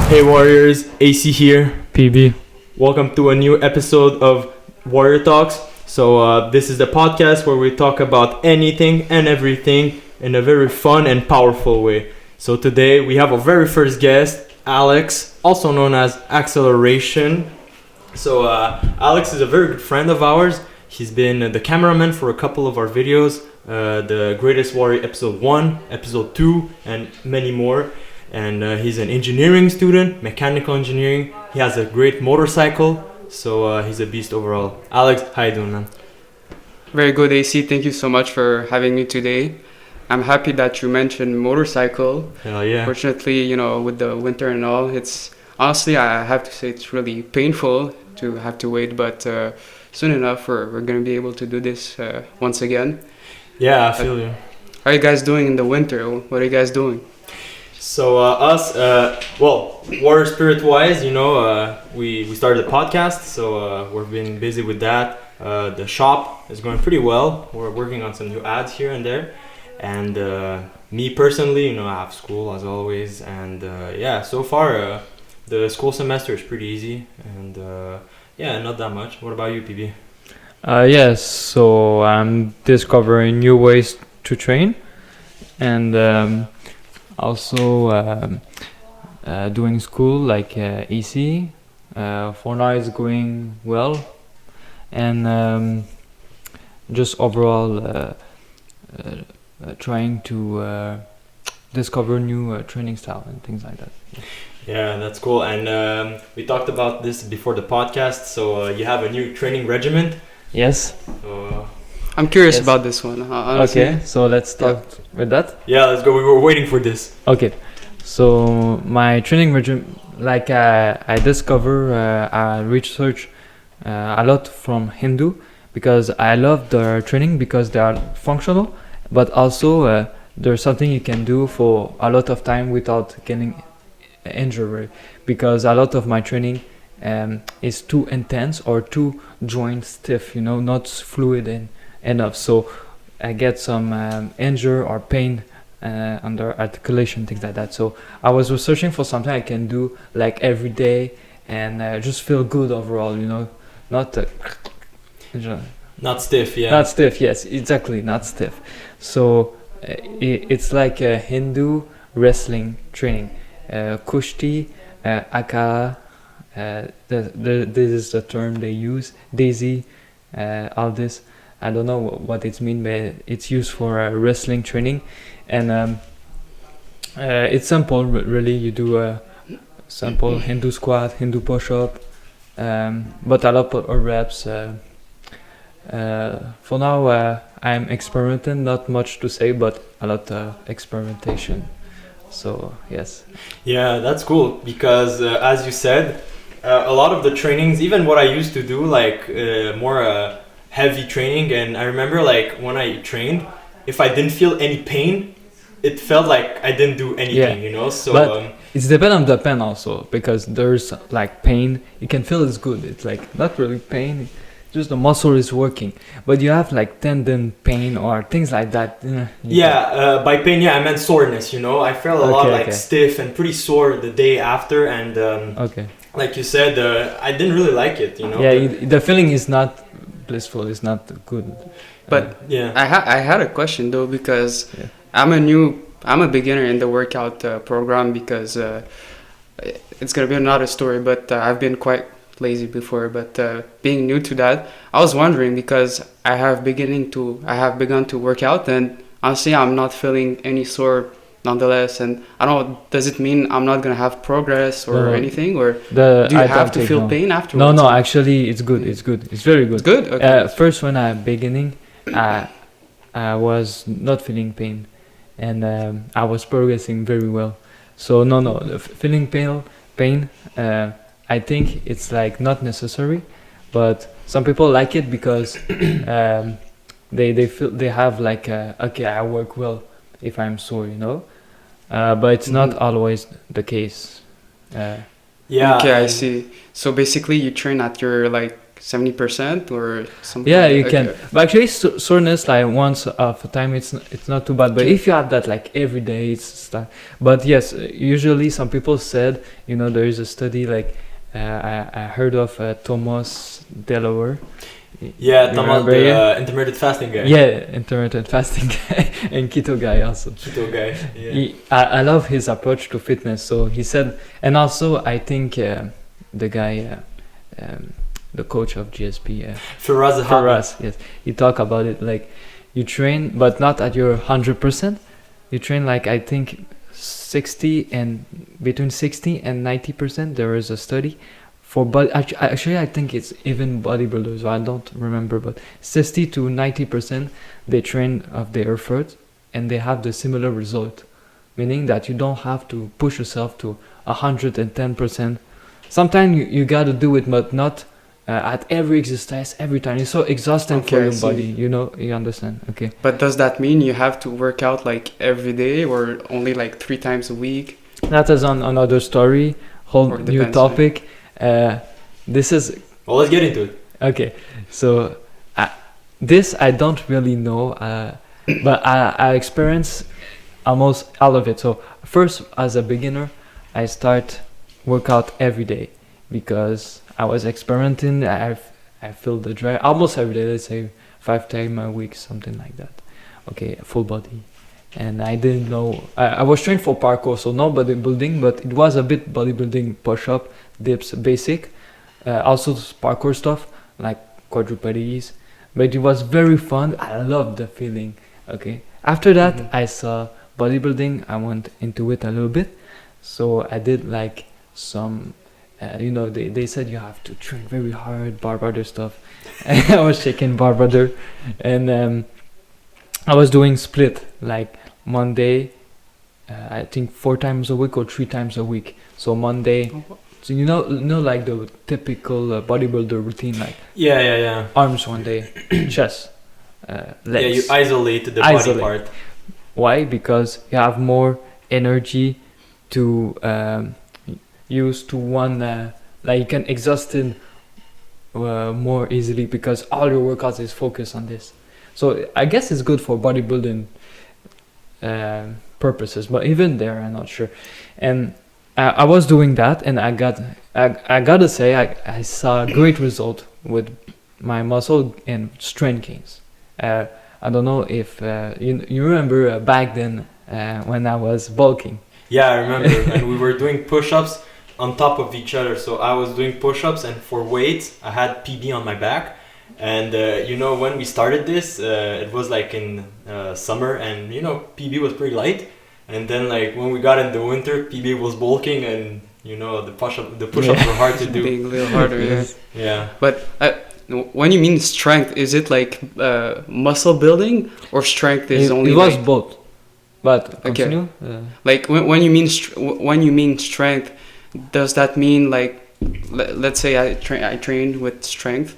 Hey Warriors, AC here. PB. Welcome to a new episode of Warrior Talks. This is the podcast where we talk about anything and everything in a very fun and powerful way. So today we have our very first guest, Alex, also known as Acceleration. Alex is a very good friend of ours. He's been the cameraman for a couple of our videos, the Greatest Warrior episode 1, episode 2, and many more. And he's an engineering student, mechanical engineering. He has a great motorcycle, so he's a beast overall. Alex, how you doing, man? Very good, AC. Thank you so much for having me today. I'm happy that you mentioned motorcycle. Hell yeah. Fortunately, with the winter and all, it's honestly, I have to say it's really painful to have to wait, but soon enough, we're going to be able to do this once again. Yeah, I feel you. How are you guys doing in the winter? What are you guys doing? So Warrior Spirit wise, we started a podcast, so we've been busy with that. The shop is going pretty well. We're working on some new ads here and there. And me personally, I have school as always. And so far the school semester is pretty easy. And not that much. What about you, PB? Yes, so I'm discovering new ways to train. And also doing school like EC. For now it's going well, and just overall trying to discover new training style and things like that. Yeah, that's cool. And we talked about this before the podcast. So you have a new training regiment. Yes. I'm curious about this one. Honestly. Okay, so let's start with that. Yeah, let's go. We were waiting for this. Okay, so my training regime, like I discover, I research a lot from Hindu because I love their training because they are functional, but also there's something you can do for a lot of time without getting injured, because a lot of my training is too intense or too joint stiff, not fluid enough, so I get some injury or pain under articulation, things like that. So I was researching for something I can do like every day and just feel good overall, not not stiff, yeah. Not stiff, yes, exactly, not stiff. So it's like a Hindu wrestling training, Kushti, Akara. This is the term they use, Daisy, all this. I don't know what it means, but it's used for wrestling training, and it's simple, really. You do a simple Hindu squat, Hindu push-up, but a lot of reps. For now, I'm experimenting, not much to say, but a lot of experimentation. So, yes. Yeah, that's cool because as you said, a lot of the trainings, even what I used to do, like more heavy training, and I remember like when I trained, if I didn't feel any pain, it felt like I didn't do anything, so but it's dependent on the pain also, because there's like pain you can feel it's good, it's like not really pain, just the muscle is working, but you have like tendon pain or things like that. By pain, I meant soreness. I felt a lot stiff and pretty sore the day after, and like you said, I didn't really like it. The feeling is not blissful, it's not good. But I had a question though, because I'm a beginner in the workout program, because it's gonna be another story, but I've been quite lazy before, but being new to that, I was wondering, because I have begun to work out, and honestly I'm not feeling any sore nonetheless, and I don't know, does it mean I'm not gonna have progress or anything, or do you have to feel pain afterwards? No, actually it's good, it's very good. It's good? Okay. First, when I'm beginning, I was not feeling pain, and I was progressing very well. So no, feeling pain, I think it's like not necessary, but some people like it because they feel they have like I work well if I'm sore, but it's not always the case. Okay, I see. So basically you train at your like 70% or something? Yeah, like you that? can. Okay. But actually, soreness like once of a time, it's not too bad. But Okay. if you have that like every day, it's like. But yes, usually some people said, there is a study like I heard of Thomas Delaware. Yeah, You Thomas, remember the him? intermittent fasting guy. Yeah, intermittent fasting guy and keto guy also. Keto guy. Yeah. I love his approach to fitness. So he said, and also I think the guy, the coach of GSP, Firas Faraz, yes, he talk about it like you train, but not at your 100%. You train like I think 60 and between 60 and 90%. There is a study for actually I think it's even bodybuilders. I don't remember, but 60 to 90% they train of their effort and they have the similar result, meaning that you don't have to push yourself to 110%. Sometimes you gotta do it, but not at every exercise every time. It's so exhausting for Okay, I your see. body. You understand? Okay. But does that mean you have to work out like every day or only like 3 times a week? That is on another story, whole Or new depends, topic. This is Well, let's get into it. okay. So this I don't really know, but I experience almost all of it. So first, as a beginner, I start workout every day because I was experimenting. I feel the drive almost every day. Let's say 5 times a week, something like that. Okay, full body. And I didn't know. I was trained for parkour, so not bodybuilding, but it was a bit bodybuilding, push-up, dips, basic. Also parkour stuff like quadrupeds. But it was very fun. I loved the feeling. Okay. After that, I saw bodybuilding. I went into it a little bit. So I did like some. They said you have to train very hard, bar brother stuff. I was checking bar brother, and I was doing split like Monday, I think 4 times a week or 3 times a week. So Monday, so like the typical bodybuilder routine, like Yeah. arms one day, chest, legs. Yeah, you isolate the Isolate. body part. Why? Because you have more energy to use to one, like you can exhaust it more easily because all your workouts is focused on this. So I guess it's good for bodybuilding purposes, but even there, I'm not sure. And I was doing that, and I gotta say, I saw a great result with my muscle and strength gains. I don't know if you remember back then when I was bulking. Yeah, I remember. And we were doing push-ups on top of each other. So I was doing push-ups, and for weights, I had PB on my back. And when we started this, it was like in summer, and PB was pretty light. And then like when we got into winter, PB was bulking, and the push-ups were hard to do. Being a little harder, yeah. Yeah. But when you mean strength, is it like muscle building or strength is only it was like, both, but Okay. continue. like when you mean strength, does that mean like let's say I trained with strength,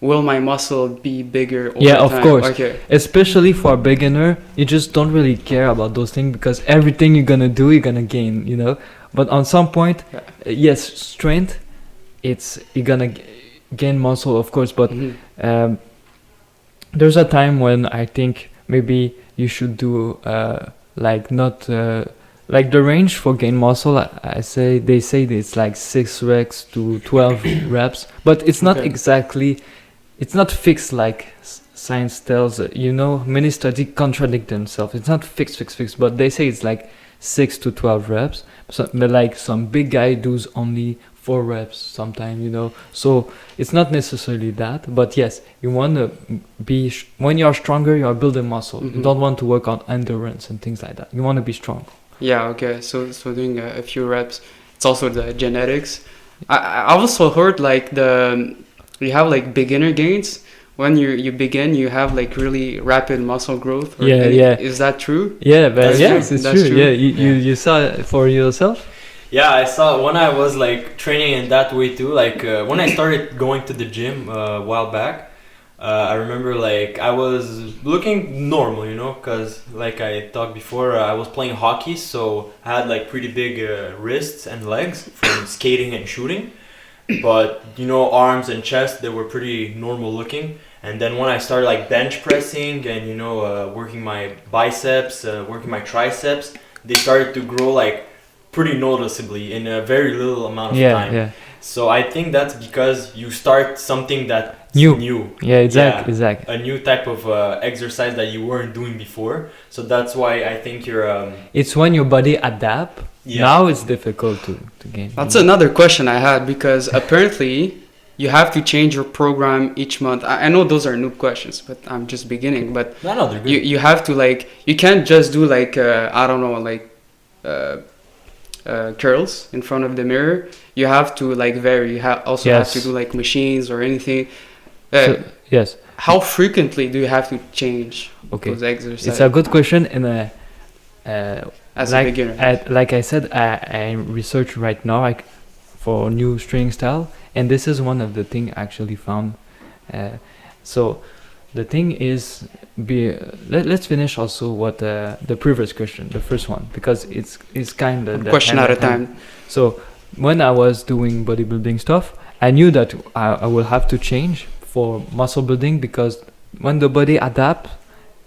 will my muscle be bigger over Yeah, of time? course. Okay. Especially for a beginner, you just don't really care about those things because everything you're gonna do, you're gonna gain, But on some point, Yeah. yes, strength, you're gonna gain muscle, of course. But there's a time when I think maybe you should do like not like the range for gain muscle. They say that it's like 6 reps to 12 reps, but it's not Okay. exactly. It's not fixed like science tells. Many studies contradict themselves. It's not fixed, but they say it's like 6 to 12 reps. But like some big guy does only 4 reps sometimes. So it's not necessarily that. But yes, you want to be when you're stronger, you're building muscle. You don't want to work on endurance and things like that. You want to be strong. Yeah. Okay. So doing a few reps. It's also the genetics. I also heard like you have like beginner gains. When you begin, you have like really rapid muscle growth. Yeah. Is that true? Yeah, but That's yes, true. it's That's true. true. Yeah, you saw it for yourself. Yeah, I saw when I was like training in that way too. Like when I started going to the gym a while back, I remember like I was looking normal, because like I talked before, I was playing hockey, so I had like pretty big wrists and legs from skating and shooting. but arms and chest, they were pretty normal looking. And then when I started like bench pressing and working my biceps, working my triceps, they started to grow like pretty noticeably in a very little amount of time. Yeah. So I think that's because you start something that's new. Yeah, exactly. A new type of exercise that you weren't doing before. So that's why I think you're... It's when your body adapt. Yeah. Now it's difficult to gain. That's another question I had, because apparently you have to change your program each month. I know those are noob questions, but I'm just beginning. But no, they're good. You have to you can't just do curls in front of the mirror. You have to vary. You also have to do machines or anything. Yes. How frequently do you have to change those exercises? It's a good question. As a beginner, like I said, I research right now for new training style, and this is one of the thing I actually found. So the thing is, let's finish also what the previous question, the first one, because it's kind of question at a time. So when I was doing bodybuilding stuff, I knew that I will have to change for muscle building, because when the body adapt,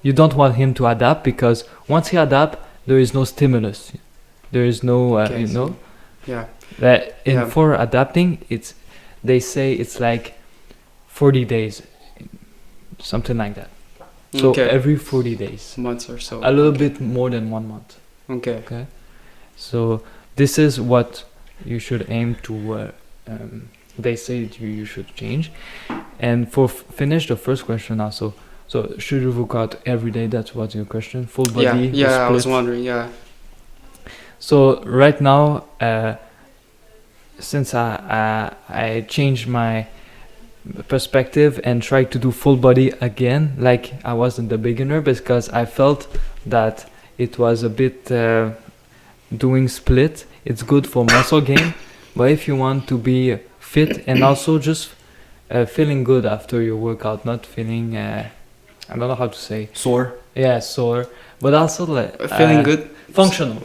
you don't want him to adapt, because once he adapt, there is no stimulus, there is no for adapting, they say it's like 40 days, something like that. So every 40 days, months or so, a little bit more than 1 month. Okay, so this is what you should aim to. They say you should change. And for finish the first question also, so should you work out every day? That's what your question. Full body. Yeah, I was wondering. Yeah. So right now, since I changed my perspective and tried to do full body again, like I wasn't the beginner, because I felt that it was a bit doing split. It's good for muscle gain, but if you want to be fit and also just feeling good after your workout, not feeling I don't know how to say sore. Yeah, sore, but also feeling good, functional,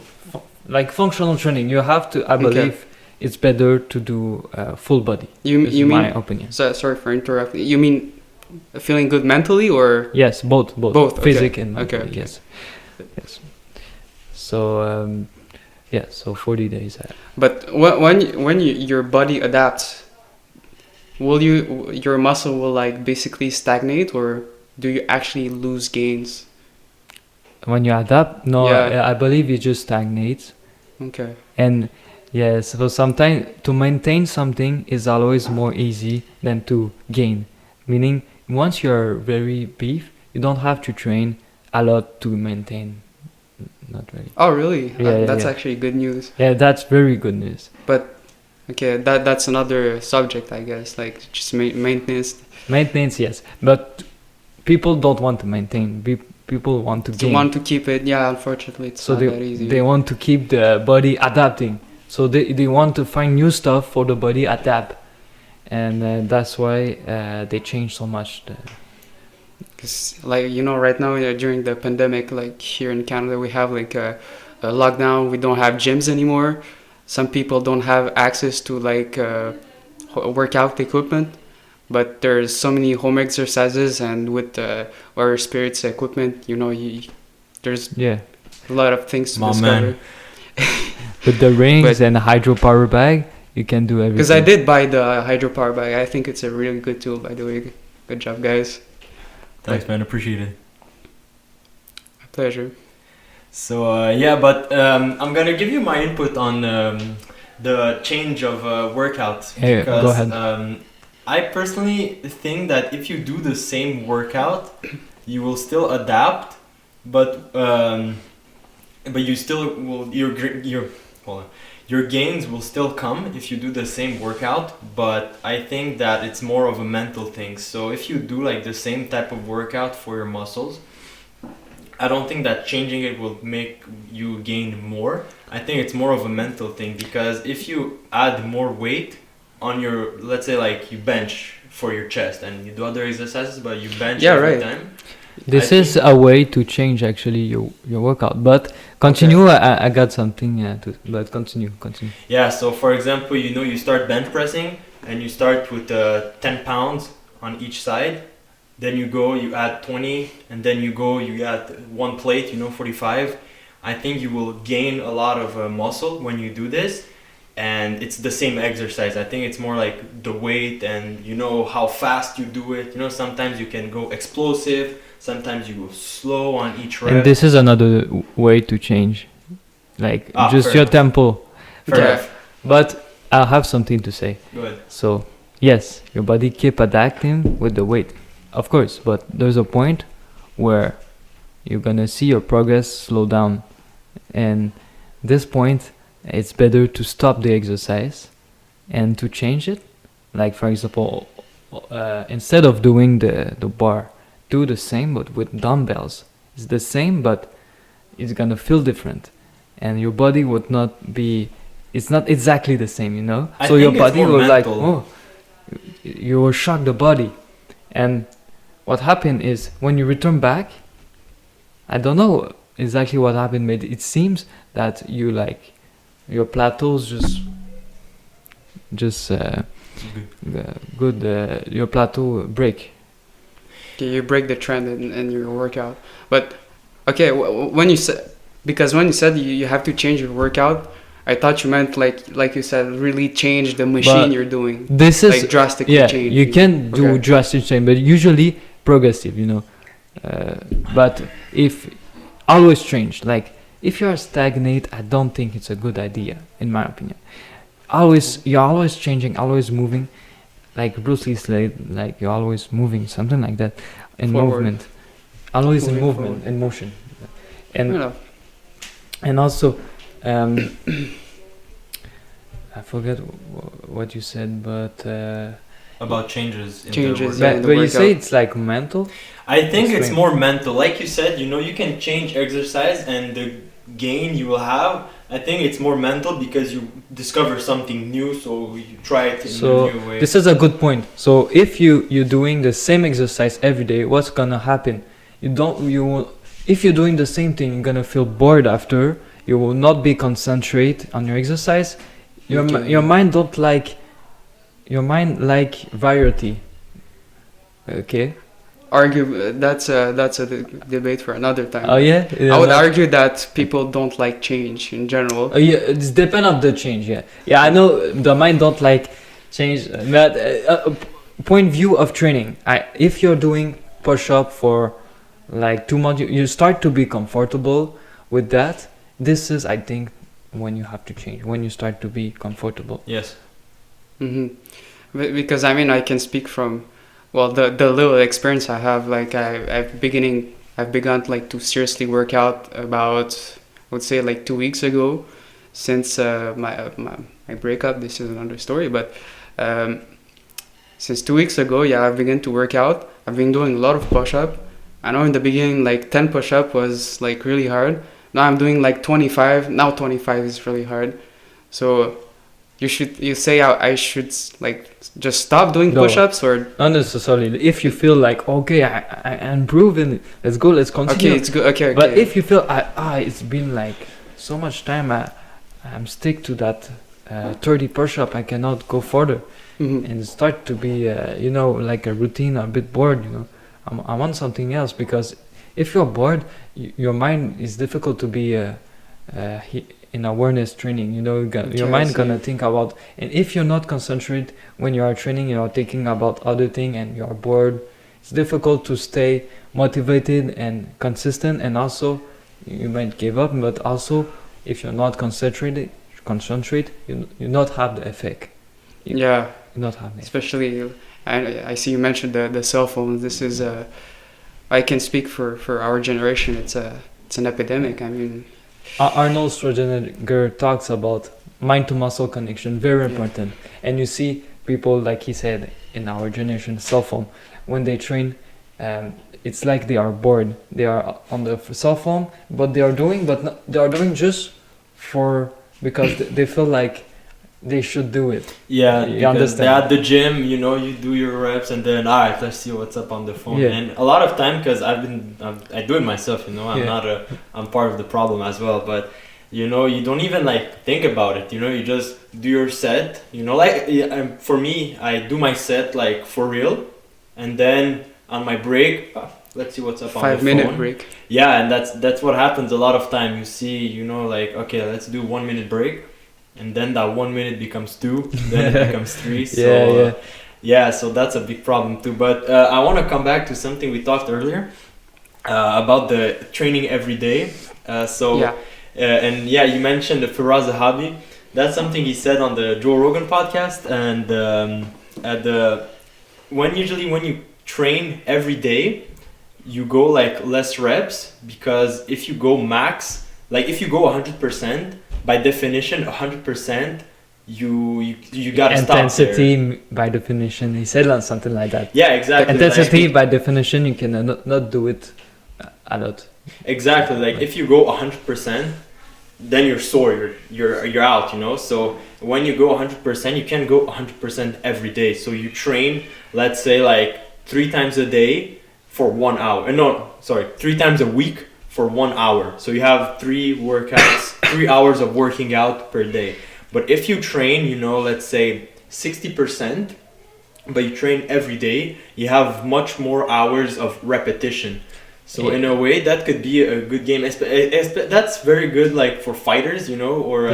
like functional training. You have to. I believe it's better to do full body. You mean, my opinion. Sorry for interrupting. You mean feeling good mentally or? Yes, both. Physic and mentally. Okay. Yes. So so 40 days. But when your body adapts, your muscle will basically stagnate, or do you actually lose gains? When you adapt, no, I believe you just stagnate. Okay. And so sometimes to maintain something is always more easy than to gain. Meaning, once you're very beef, you don't have to train a lot to maintain. Not really. Oh, really? Yeah, that's actually good news. Yeah, that's very good news. But that's another subject, I guess. Just maintenance. Maintenance, yes, but people don't want to maintain. People want to gain. They want to keep it. Yeah, unfortunately, it's not that easy. They want to keep the body adapting. So they want to find new stuff for the body adapt, and that's why they change so much. Because right now during the pandemic, here in Canada, we have a lockdown. We don't have gyms anymore. Some people don't have access to workout equipment, but there's so many home exercises, and with Warrior Spirits equipment, there's a lot of things to discover. With the rings and the hydro power bag, you can do everything. Because I did buy the hydro power bag. I think it's a really good tool, by the way. Good job, guys. Thanks, man. Appreciate it. My pleasure. So but I'm gonna give you my input on the change of workouts. Hey, because, go ahead. I personally think that if you do the same workout, you will still adapt, but you still will your gains will still come if you do the same workout. But I think that it's more of a mental thing. So if you do the same type of workout for your muscles, I don't think that changing it will make you gain more. I think it's more of a mental thing, because if you add more weight on your, let's say you bench for your chest and you do other exercises, but you bench every time. This I is think- a way to change actually your workout. But continue. I got something to. But continue. Yeah, so for example, you start bench pressing and you start with 10 pounds on each side. Then you add 20, and then you add one plate, 45. I think you will gain a lot of muscle when you do this. And it's the same exercise. I think it's more like the weight and how fast you do it. Sometimes you can go explosive, sometimes you go slow on each rep. And this is another way to change, like just fair your enough. tempo. Fair Yeah. enough. But I have something to say. Go ahead. So yes, your body keep adapting with the weight, of course. But there's a point where you're gonna see your progress slow down, and this point, it's better to stop the exercise and to change it. Like for example, instead of doing the bar, do the same but with dumbbells. It's the same, but it's gonna feel different, and your body would not be. It's not exactly the same, I So your think it's body more will like, mental. oh, you will shock the body, and what happened is when you return back. I don't know exactly what happened, but it seems that your plateaus just good your plateau break. Okay, you break the trend in your workout. But okay, when you said, because when you said you have to change your workout, I thought you meant like you said, really change the machine But you're doing, This is like drastically yeah, change. you can do Okay. drastic change, but usually progressive, but if always change, like if you are stagnate, I don't think it's a good idea, in my opinion. You're always changing, always moving, like Bruce Lee said, like you're always moving, something like that, in Forward. movement, always in Moving movement, forward. in motion, You and know, and also, I forget what you said, but About changes in Changes, the yeah. workout. in the but you say workout. it's like mental. I think it's Explain. more mental. Like you said, you can change exercise and the gain you will have. I think it's more mental because you discover something new, so you try it in So a new way. this is a good point. So if you're doing the same exercise every day, what's gonna happen? If you're doing the same thing, you're gonna feel bored after. You will not be concentrate on your exercise. Your mind like variety. Okay. argue that's a debate for another time. Oh yeah. I would argue that people don't like change in general. Yeah, it's depend of the change. Yeah. I know the mind don't like change, but point view of training. If you're doing push up for like 2 months, you start to be comfortable with that. This is, I think, when you have to change. When you start to be comfortable. Yes. Because I mean I can speak from the little experience I have. Like I've begun like to seriously work out about, I would say, like 2 weeks ago, since my breakup. This is another story, but since 2 weeks ago, I've begun to work out. I've been doing a lot of push-up. I know in the beginning like 10 push-up was like really hard. Now I'm doing like 25. Now 25 is really hard. So you say I should like just stop doing No. push-ups, or Not necessarily. If you feel like, okay, I'm improving, let's go, let's continue. okay, it's good. Okay. But if you feel it's been like so much time, I'm stick to that 30 push-up, I cannot go further, Mhm. and start to be like a routine, a bit bored. I want something else, because if you're bored, your mind is difficult to be in awareness training. Your Okay, I mind see. gonna think about, and if you're not concentrated when you are training, you are thinking about other thing, and you are bored. It's difficult to stay motivated and consistent, and also you might give up. But also, if you're not concentrate, you not have the effect. Yeah, You not have the effect. especially I see you mentioned the cell phones. This is I can speak for our generation. It's an epidemic. I mean, Arnold Schwarzenegger talks about mind to muscle connection, very Yeah. important. And you see people, like he said, in our generation, cell phone, when they train, it's like they are bored. They are on the cell phone, but they are doing just because they feel like they should do it. Yeah, You because understand? at the gym, you know, you do your reps and then, all right, let's see what's up on the phone. Yeah. And a lot of time, because I do it myself, you know, Yeah. I'm part of the problem as well. But, you know, you don't even like think about it, you know, you just do your set, you know, like for me, I do my set like for real. And then on my break, let's see what's up on the phone. 5 minute break. Yeah, and that's what happens a lot of time. You see, you know, like, okay, let's do 1 minute break. And then that 1 minute becomes 2, then it becomes 3. So yeah, so that's a big problem too. But I want to come back to something we talked earlier about the training every day. And yeah, you mentioned the Firaz Zahabi. That's something he said on the Joe Rogan podcast. And when you train every day, you go like less reps, because if you go max, like if you go 100%, by definition 100%, you gotta stop there. Intensity by definition, he said something like that. Yeah, exactly. Intensity by definition, you can not do it a lot. Exactly, like if you go 100%, then you're sore, you're out, you know. So when you go 100%, you can't go 100% every day. So you train, let's say like 3 times a day for 1 hour. No, sorry, 3 times a week for 1 hour. So you have 3 workouts, 3 hours of working out per day. But if you train, you know, let's say 60%, but you train every day, you have much more hours of repetition. So in a way, that could be a good game. That's very good, like for fighters, you know, or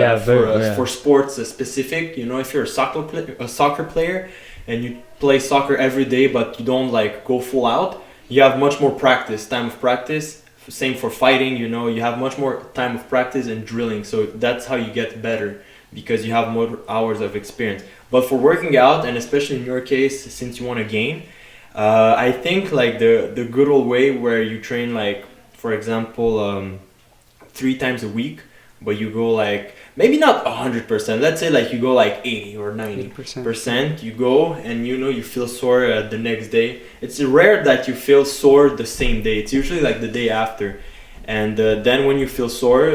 for sports specific. You know, if you're a soccer player and you play soccer every day, but you don't like go full out, you have much more time of practice. Same for fighting, you know, you have much more time of practice and drilling. So that's how you get better, because you have more hours of experience. But for working out, and especially in your case, since you want to gain, I think like the good old way where you train like, for example, 3 times a week, but you go like, maybe not 100%, let's say like you go like 80 or 90%, you go and you know you feel sore the next day. It's rare that you feel sore the same day. It's usually like the day after. And then when you feel sore,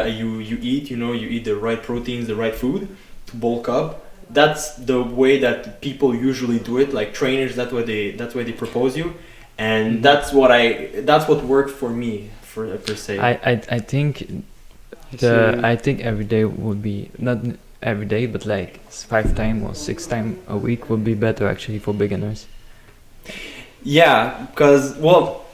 you eat, you know, you eat the right proteins, the right food to bulk up. That's the way that people usually do it, like trainers, that's what they propose you. And that's what worked for me per se. I think I think every day would be, not every day, but like 5 times or 6 times a week would be better actually for beginners. Yeah, because what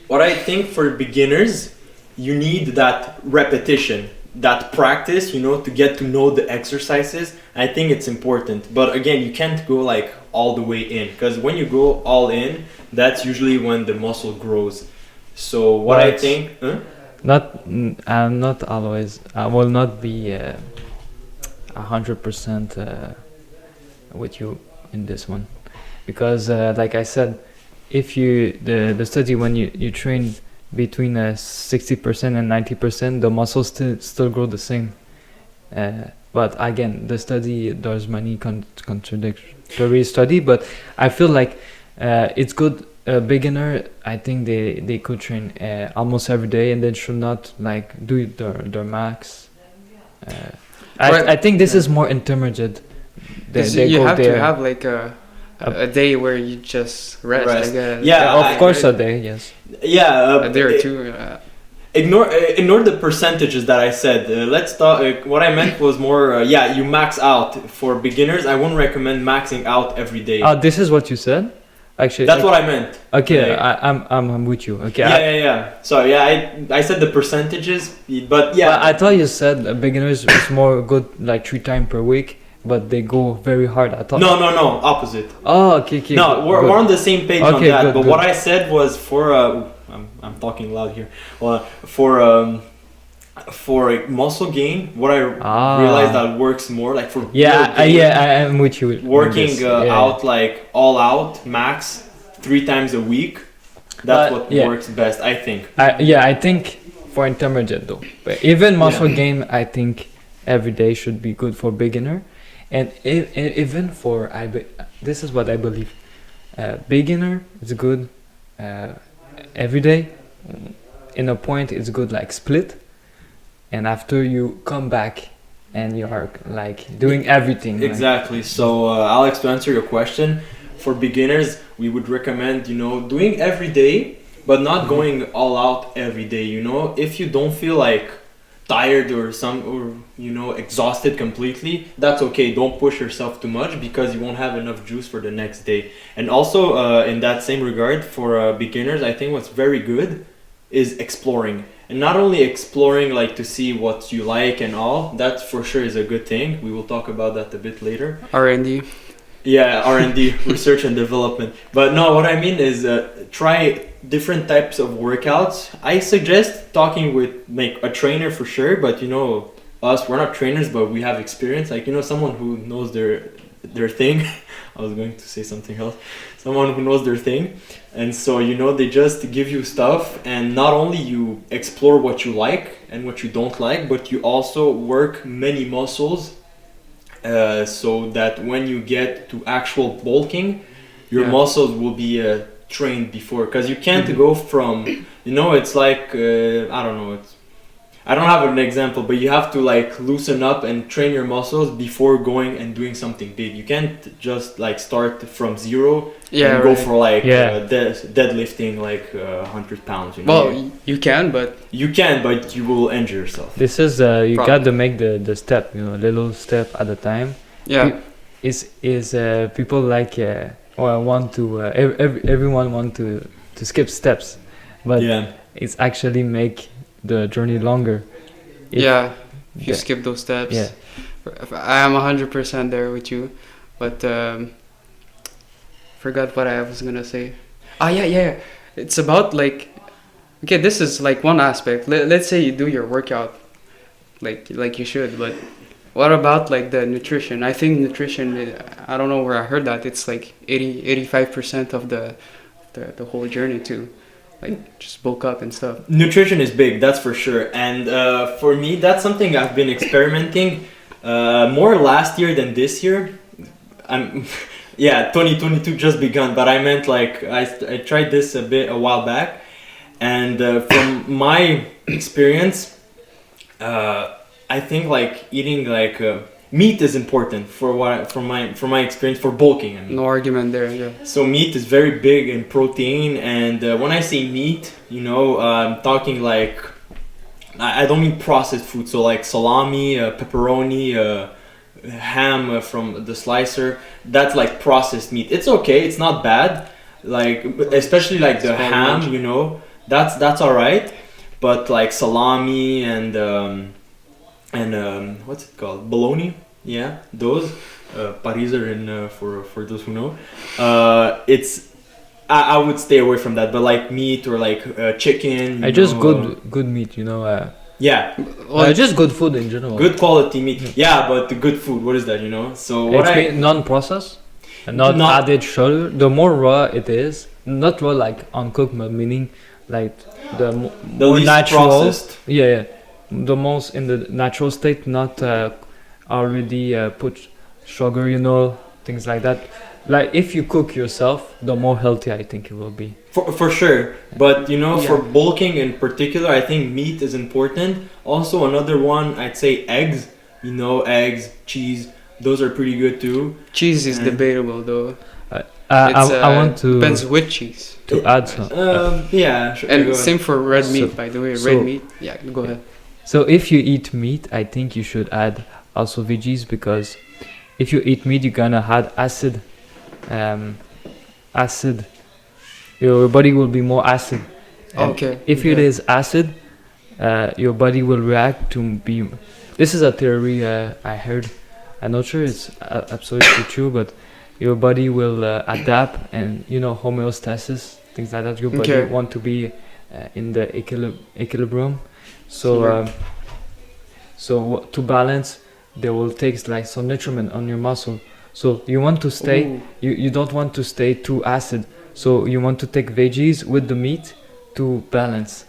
I think for beginners, you need that repetition, that practice, you know, to get to know the exercises. I think it's important. But again, you can't go like all the way in, because when you go all in, that's usually when the muscle grows. So what I think... I'm not always. I will not be 100% with you in this one, because like I said, if you the study, when you train between 60% and 90%, the muscles still grow the same. But again, the study, there's many contradictory study, but I feel like it's good. A beginner, I think they could train almost every day, and they should not like do their max. I think this is more intermittent. You have to have like a day where you just rest. Like of course, a day, yes. Yeah, a day or two. Ignore the percentages that I said. Let's talk. What I meant was more. You max out for beginners. I wouldn't recommend maxing out every day. This is what you said. Actually, that's what I meant. Okay, I'm with you. Okay. Yeah. So I said the percentages, but yeah. I thought you said beginners is more good like 3 times per week, but they go very hard. I thought. No, opposite. Oh, okay. No, we're on the same page on that. Good. What I said was for I'm talking loud here. Well, for a muscle gain, what I realized that works more like for I'm with you. Working out like all out max 3 times a week. That's what works best, I think. I think for intermediate though, but even muscle gain, I think every day should be good for beginner, and even for this is what I believe. Beginner is good every day. In a point, it's good like split. And after you come back and you are like doing everything. Like, Exactly. So, Alex, to answer your question, for beginners, we would recommend, doing every day, but not going all out every day. If you don't feel like tired or exhausted completely, that's okay. Don't push yourself too much because you won't have enough juice for the next day. And also, in that same regard, for beginners, I think what's very good is exploring. And not only exploring like to see what you like and all, that for sure is a good thing. We will talk about that a bit later. R&D. Yeah, R&D, research and development. But no, what I mean is try different types of workouts. I suggest talking with like a trainer for sure, but us, we're not trainers, but we have experience. Like, someone who knows their thing. I was going to say something else. Someone who knows their thing. And so, they just give you stuff, and not only you explore what you like and what you don't like, but you also work many muscles so that when you get to actual bulking, your muscles will be trained before. Because you can't go from, it's like, I don't know, I don't have an example, but you have to like loosen up and train your muscles before going and doing something big. You can't just like start from zero and go for like deadlifting like 100 pounds. Well, you can, but you will injure yourself. this is you got to make the step, little step at a time. Yeah. Is people like or want to everyone want to skip steps, but it's actually make the journey longer. If you skip those steps. Yeah. I am 100% there with you, but forgot what I was gonna say. Yeah. It's about like, okay, this is like one aspect. Let's say you do your workout like you should, but what about like the nutrition? I think nutrition, I don't know where I heard that, it's like 85% of the whole journey too. Like just bulk up and stuff. Nutrition is big, that's for sure. And for me, that's something I've been experimenting more last year than this year. 2022 just begun, but I meant like I tried this a while back, and from my experience, I think like eating like meat is important from my experience for bulking. I mean. No argument there. Yeah. So meat is very big in protein, and when I say meat, I'm talking like I don't mean processed food. So like salami, pepperoni, ham from the slicer. That's like processed meat. It's okay. It's not bad. Like especially like the ham, that's all right. But like salami and what's it called? Bologna. Yeah, those Pariser in for those who know. I would stay away from that. But like meat or like chicken. Just good meat, Yeah. Well, just good food in general. Good quality meat. Yeah, but the good food. What is that? So what non-processed, not added sugar. The more raw it is, not raw like uncooked, but meaning like the more least natural. Processed. Yeah. The most in the natural state, not already put sugar, things like that. Like if you cook yourself, the more healthy I think it will be. For sure, but for bulking in particular, I think meat is important. Also, another one, I'd say eggs. Eggs, cheese, those are pretty good too. Cheese is debatable though. I want to depends which cheese. To add some. Yeah, sure, and same for red meat, by the way. Red meat. Yeah, go ahead. So if you eat meat, I think you should add also veggies, because if you eat meat, you're gonna add acid. Your body will be more acid. And if it is acid, your body will react to be. This is a theory I heard. I'm not sure it's absolutely true, but your body will adapt, and homeostasis, things like that. Your body want to be in the equilibrium. So to balance, they will take like some nutriment on your muscle. So you want to stay, you don't want to stay too acid. So you want to take veggies with the meat to balance.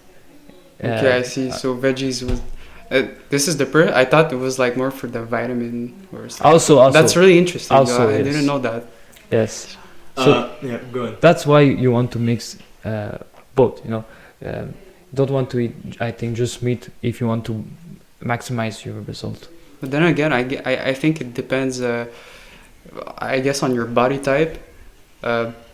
I see. So veggies was. This is I thought it was like more for the vitamin or something. Also. That's really interesting. Also, I didn't know that. Yes. So go ahead. That's why you want to mix both. Don't want to eat, I think, just meat if you want to maximize your result. But then again, I think it depends. I guess on your body type.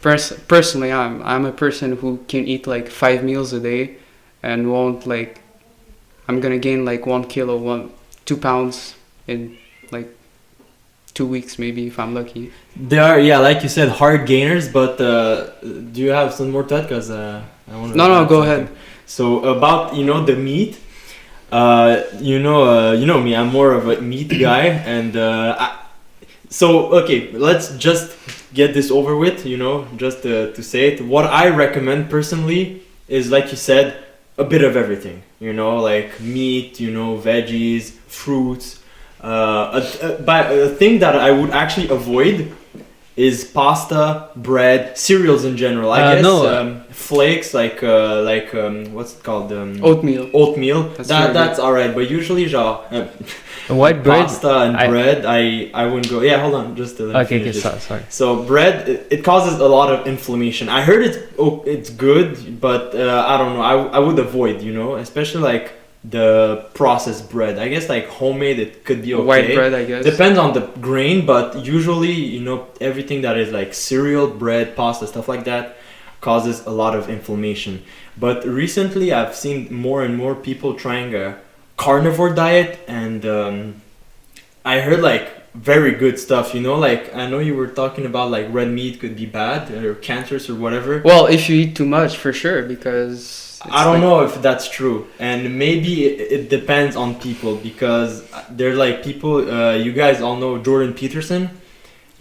Personally, I'm a person who can eat like 5 meals a day, and won't like. I'm gonna gain like 1 kilo, 2 pounds in like 2 weeks maybe if I'm lucky. They are, yeah, like you said, hard gainers. But do you have some more to that? Because I want to. No, go ahead. So about the meat. You know me. I'm more of a meat guy, and so okay, let's just get this over with. Just to say it. What I recommend personally is, like you said, a bit of everything. Like meat. Veggies, fruits. But a thing that I would actually avoid is pasta, bread, cereals in general. I guess no. flakes like what's it called? Oatmeal. Oatmeal. Very That's alright, but usually White bread. pasta and bread, I wouldn't go. Yeah, hold on, just to let me Okay, finish this. sorry. So bread, it causes a lot of inflammation. I heard it's good, but I don't know. I would avoid, especially like the processed bread. I guess like homemade, it could be okay. White bread, I guess. Depends on the grain, but usually, everything that is like cereal, bread, pasta, stuff like that causes a lot of inflammation. But recently, I've seen more and more people trying a carnivore diet, and I heard like very good stuff. Like I know you were talking about like red meat could be bad or cancerous or whatever. Well, if you eat too much, for sure, because I don't know if that's true, and maybe it depends on people, because they're like people. You guys all know Jordan Peterson.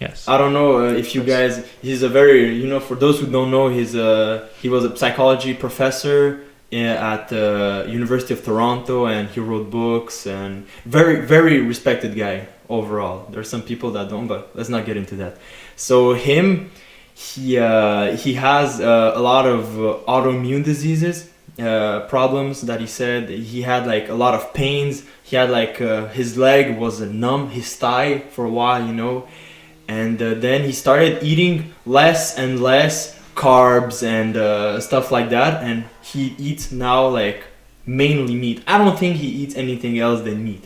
Yes. I don't know if you guys. He's a very for those who don't know, he was a psychology professor at the University of Toronto, and he wrote books, and very very respected guy overall. There's some people that don't, but let's not get into that. So him. He has a lot of autoimmune diseases, problems that he said. He had like a lot of pains. He had like his leg was numb, his thigh for a while, and then he started eating less and less carbs and stuff like that, and he eats now like mainly meat. I don't think he eats anything else than meat.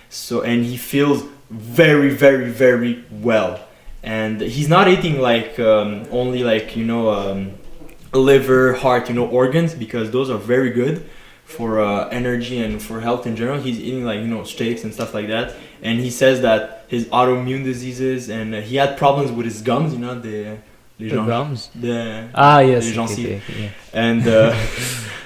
So, and he feels very very very well. And he's not eating like only like liver, heart, organs, because those are very good for energy and for health in general. He's eating like steaks and stuff like that, and he says that his autoimmune diseases, and he had problems with his gums. The gums. Yes. Okay, yeah. And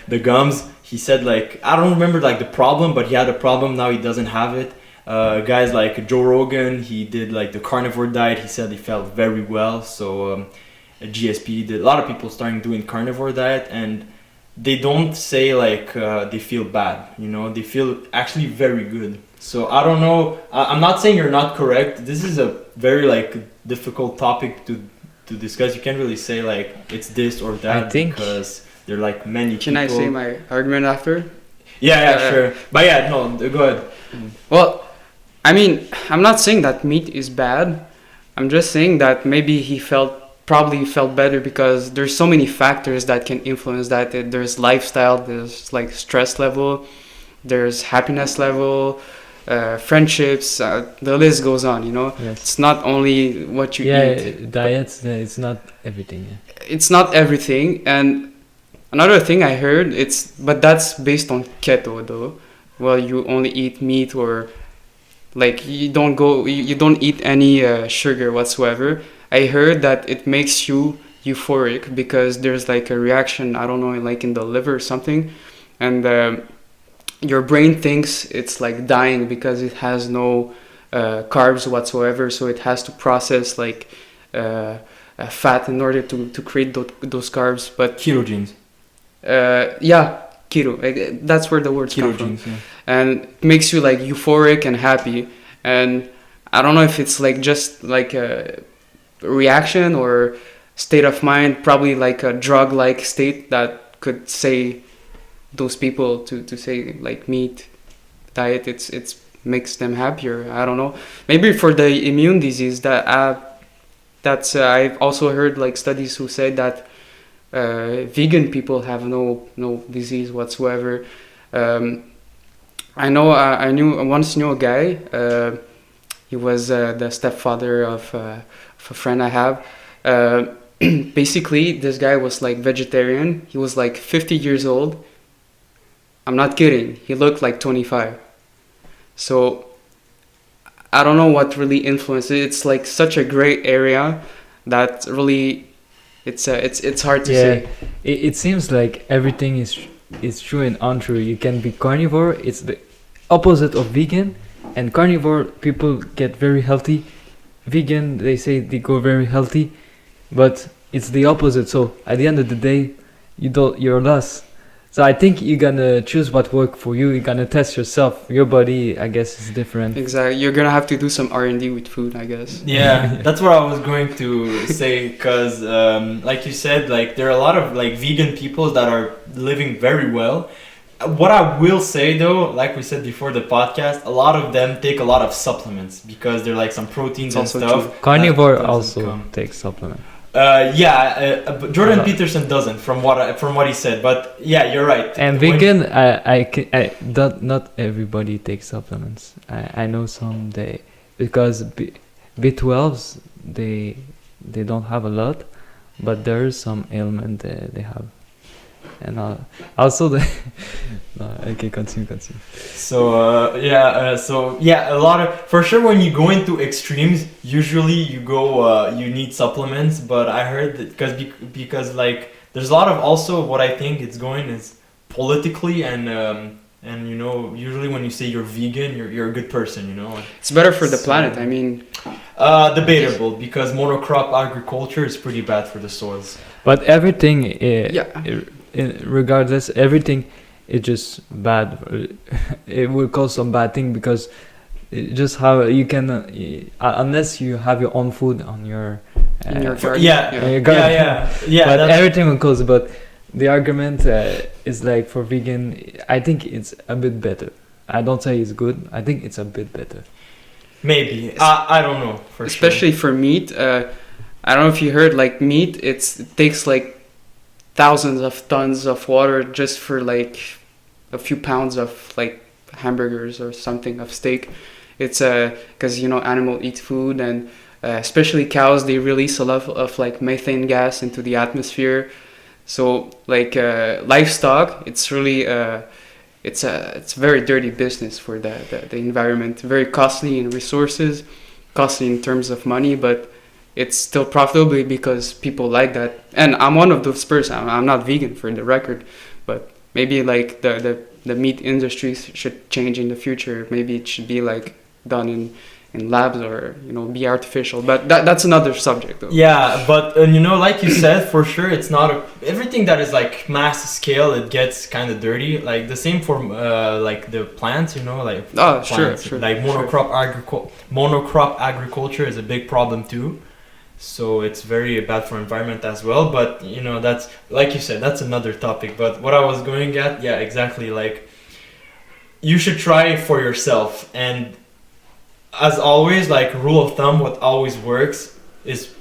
the gums. He said like I don't remember like the problem, but he had a problem. Now he doesn't have it. Guys like Joe Rogan, he did like the carnivore diet. He said he felt very well. So GSP did. A lot of people starting doing carnivore diet, and they don't say like they feel bad. They feel actually very good. So I don't know. I'm not saying you're not correct. This is a very like difficult topic to discuss. You can't really say like it's this or that, because there are like many people. Can I say my argument after? Yeah, sure. But yeah, no, go ahead. Well, I mean, I'm not saying that meat is bad. I'm just saying that maybe he probably felt better because there's so many factors that can influence that. There's lifestyle, there's like stress level, there's happiness level, friendships, the list goes on, Yes. It's not only what you eat. Yeah, diets, it's not everything. Yeah. It's not everything. And another thing I heard, but that's based on keto though. Well, you only eat meat, or like you don't eat any sugar whatsoever. I heard that it makes you euphoric because there's like a reaction, I don't know, like in the liver or something, and your brain thinks it's like dying because it has no carbs whatsoever, so it has to process like fat in order to create those carbs. But ketogenes. Yeah, keto. That's where the words come from. Yeah. And it makes you like euphoric and happy. And I don't know if it's like just like a reaction or state of mind, probably like a drug-like state that could say those people to say like meat diet, it's makes them happier. I don't know. Maybe for the immune disease that's I've also heard like studies who said that vegan people have no disease whatsoever. I once knew a guy. He was the stepfather of a friend I have. Basically, this guy was like vegetarian. He was like 50 years old. I'm not kidding. He looked like 25. So I don't know what really influenced it. It's like such a great area that really it's hard to say. It seems like everything is true and untrue. You can be carnivore. It's the opposite of vegan, and carnivore people get very healthy. Vegan, they say they go very healthy, but it's the opposite. So at the end of the day, you're lost. So I think you're gonna choose what works for you. You're gonna test yourself. Your body, I guess, is different. Exactly. You're gonna have to do some R&D with food, I guess. Yeah, that's what I was going to say, because like you said, like there are a lot of like vegan people that are living very well. What I will say though, like we said before the podcast, a lot of them take a lot of supplements because they're like some proteins and stuff. True. Carnivore also takes supplements. But Jordan Peterson doesn't, from what he said. But yeah, you're right. And vegan, not everybody takes supplements. I know some because B12s they don't have a lot, but there is some ailment they have. And also the okay, continue. So a lot of, for sure, when you go into extremes, usually you need supplements. But I heard that because like there's a lot of, also what I think it's going is politically, and you know, usually when you say you're vegan, you're a good person, you know. It's better for the planet. I mean, debatable, because monocrop agriculture is pretty bad for the soils. But everything, regardless, everything is just bad. It will cause some bad thing because just how you can, unless you have your own food on your in your garden. Yeah. But everything will cause. But the argument is like for vegan, I think it's a bit better. I don't say it's good. I think it's a bit better. Maybe. I don't know. Especially for meat. I don't know if you heard, like meat, it takes like thousands of tons of water just for like a few pounds of like hamburgers or something, of steak. It's because you know, animal eat food, and especially cows, they release a lot of like methane gas into the atmosphere. So like livestock, it's really it's very dirty business for the environment. Very costly in resources, costly in terms of money, but it's still profitable because people like that. And I'm one of those persons. I'm not vegan, for the record, but maybe like the meat industry should change in the future. Maybe it should be like done in labs, or you know, be artificial. But that's another subject though. Yeah, but you know, like you said, for sure, it's not everything that is like mass scale. It gets kind of dirty. Like the same for like the plants. You know, like plants. Sure. Like monocrop agriculture is a big problem too. So it's very bad for environment as well. But you know, that's, like you said, that's another topic. But what I was going at, yeah, exactly. Like you should try it for yourself, and as always, like rule of thumb, what always works is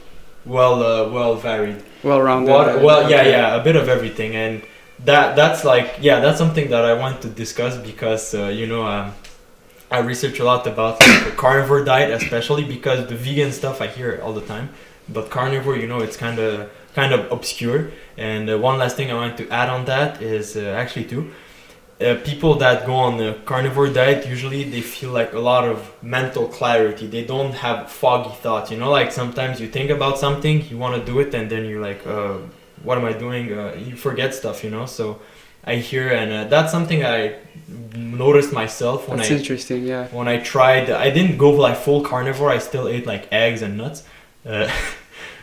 well varied, well-rounded. A bit of everything. And that's like, yeah, that's something that I want to discuss, because you know, I research a lot about like, the carnivore diet, especially because the vegan stuff I hear all the time, but carnivore, you know, it's kind of obscure. And one last thing I want to add on that is actually two. People that go on the carnivore diet, usually they feel like a lot of mental clarity. They don't have foggy thoughts, you know, like sometimes you think about something, you want to do it, and then you're like, what am I doing? You forget stuff, you know. So I hear, and that's something I noticed myself when interesting, yeah. When I tried, I didn't go like full carnivore. I still ate like eggs and nuts.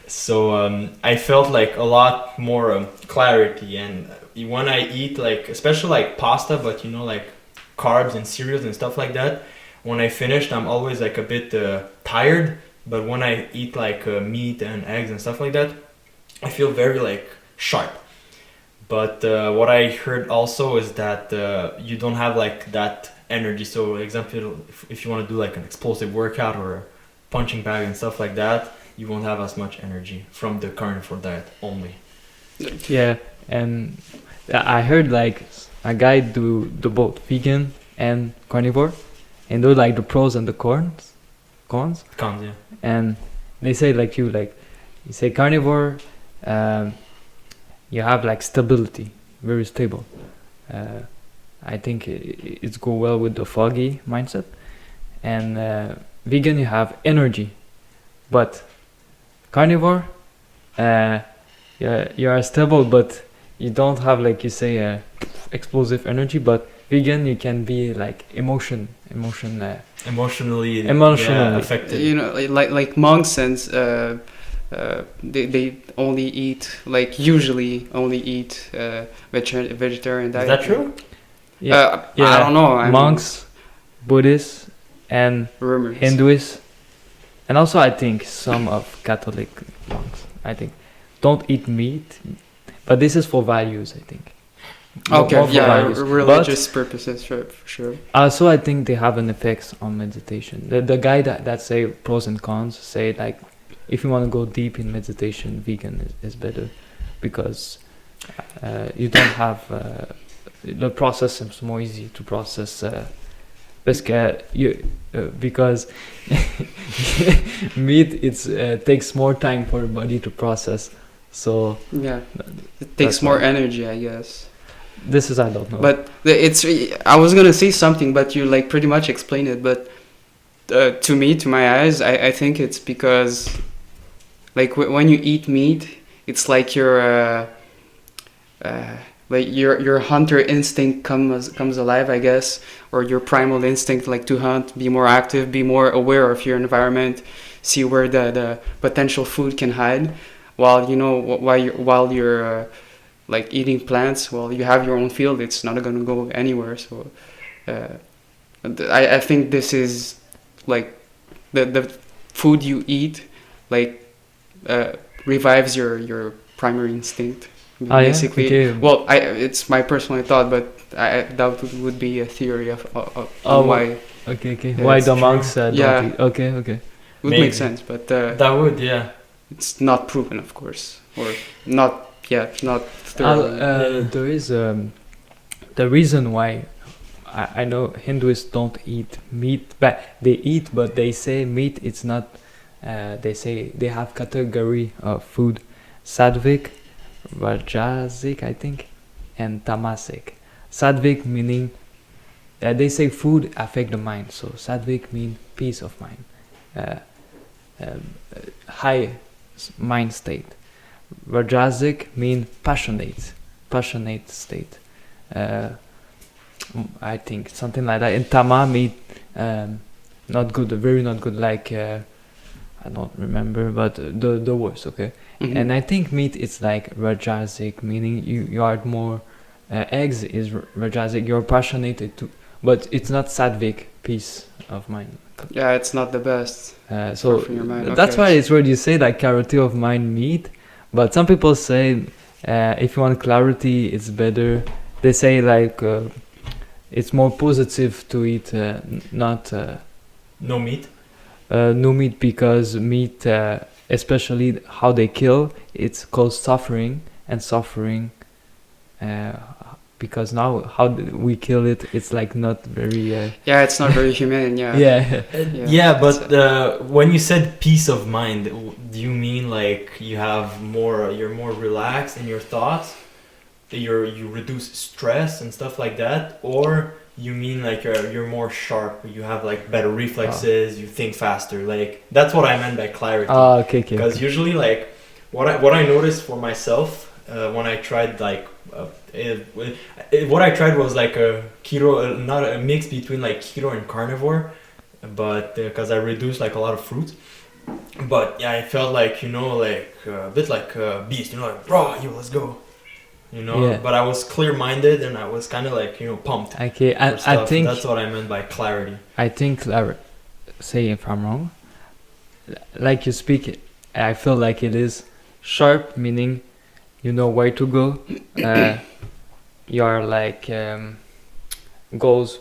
So I felt like a lot more clarity. And when I eat, like especially like pasta, but you know, like carbs and cereals and stuff like that, when I finished, I'm always like a bit tired. But when I eat like meat and eggs and stuff like that, I feel very like sharp. But what I heard also is that you don't have like that energy. So example, if you want to do like an explosive workout or a punching bag and stuff like that, you won't have as much energy from the carnivore diet only. Yeah, and I heard like a guy do both vegan and carnivore, and they're like the pros and the cons. Cons, yeah. And they say you say carnivore, you have like stability, very stable. I think it's go well with the foggy mindset. And vegan, you have energy, but carnivore, you are stable, but you don't have like you say explosive energy. But vegan, you can be like emotionally affected. You know, like monks and they only eat usually only eat vegetarian diet. Is that true? Yeah, I don't know. Monks, Buddhists, and rumors. Hindus, and also I think some of Catholic monks, I think, don't eat meat, but this is for values, I think. Okay, More yeah, values. religious purposes, for sure. Also, I think they have an effect on meditation. The guy that say pros and cons say like, if you want to go deep in meditation, vegan is better, because you don't have the process is more easy to process. Because meat takes more time for the body to process. So yeah, it takes more energy, I guess. This is I don't know. But I was gonna say something, but you like pretty much explained it. But to me, to my eyes, I think it's because like when you eat meat, it's like your hunter instinct comes alive, I guess, or your primal instinct, like to hunt, be more active, be more aware of your environment, see where the potential food can hide. While while you're like eating plants, well, you have your own field. It's not gonna go anywhere. So I think this is like the food you eat like revives your primary instinct. Basically, okay. Well, it's my personal thought, but that would be a theory of why. Okay. Yeah, Why the true. monks don't Yeah. eat? Okay. Would Maybe. make sense, but That would, yeah. it's not proven, of course, or not thoroughly. There is the reason why I know Hindus don't eat meat, but they say meat it's not. They say they have category of food: sattvic, rajasic, I think, and tamasic. Sattvic meaning they say food affect the mind, so sattvic mean peace of mind, high mind state. Rajasic mean passionate state. I think something like that. And tama mean not good, very not good. Like I don't remember, but the worst. Okay. Mhm. And I think meat it's like rajasic, meaning you are more eggs is rajasic. You're passionate to, but it's not sattvic, peace of mind. Yeah, it's not the best. So from your mind. that's Okay. why it's where you say like clarity of mind meat. But some people say if you want clarity, it's better. They say like it's more positive to eat not No meat. no meat, because meat, especially how they kill, it's called suffering, and suffering because now how we kill it, it's like not very Yeah, it's not very humane. Yeah. yeah. Yeah, but when you said peace of mind, do you mean like you're more relaxed in your thoughts, you reduce stress and stuff like that, or you mean like you're more sharp, you have like better reflexes, you think faster? Like that's what I meant by clarity. Okay. Because usually like what I noticed for myself when I tried like what I tried was like a keto, not a mix between like keto and carnivore, but because I reduced like a lot of fruit. But yeah, I felt like like a bit like a beast, like bro, let's go, Yeah. But I was clear-minded and I was kind of like pumped. Okay, I think that's what I meant by clarity. I think say if I'm wrong, like you speak, I feel like it is sharp, meaning you know where to go. You're like goes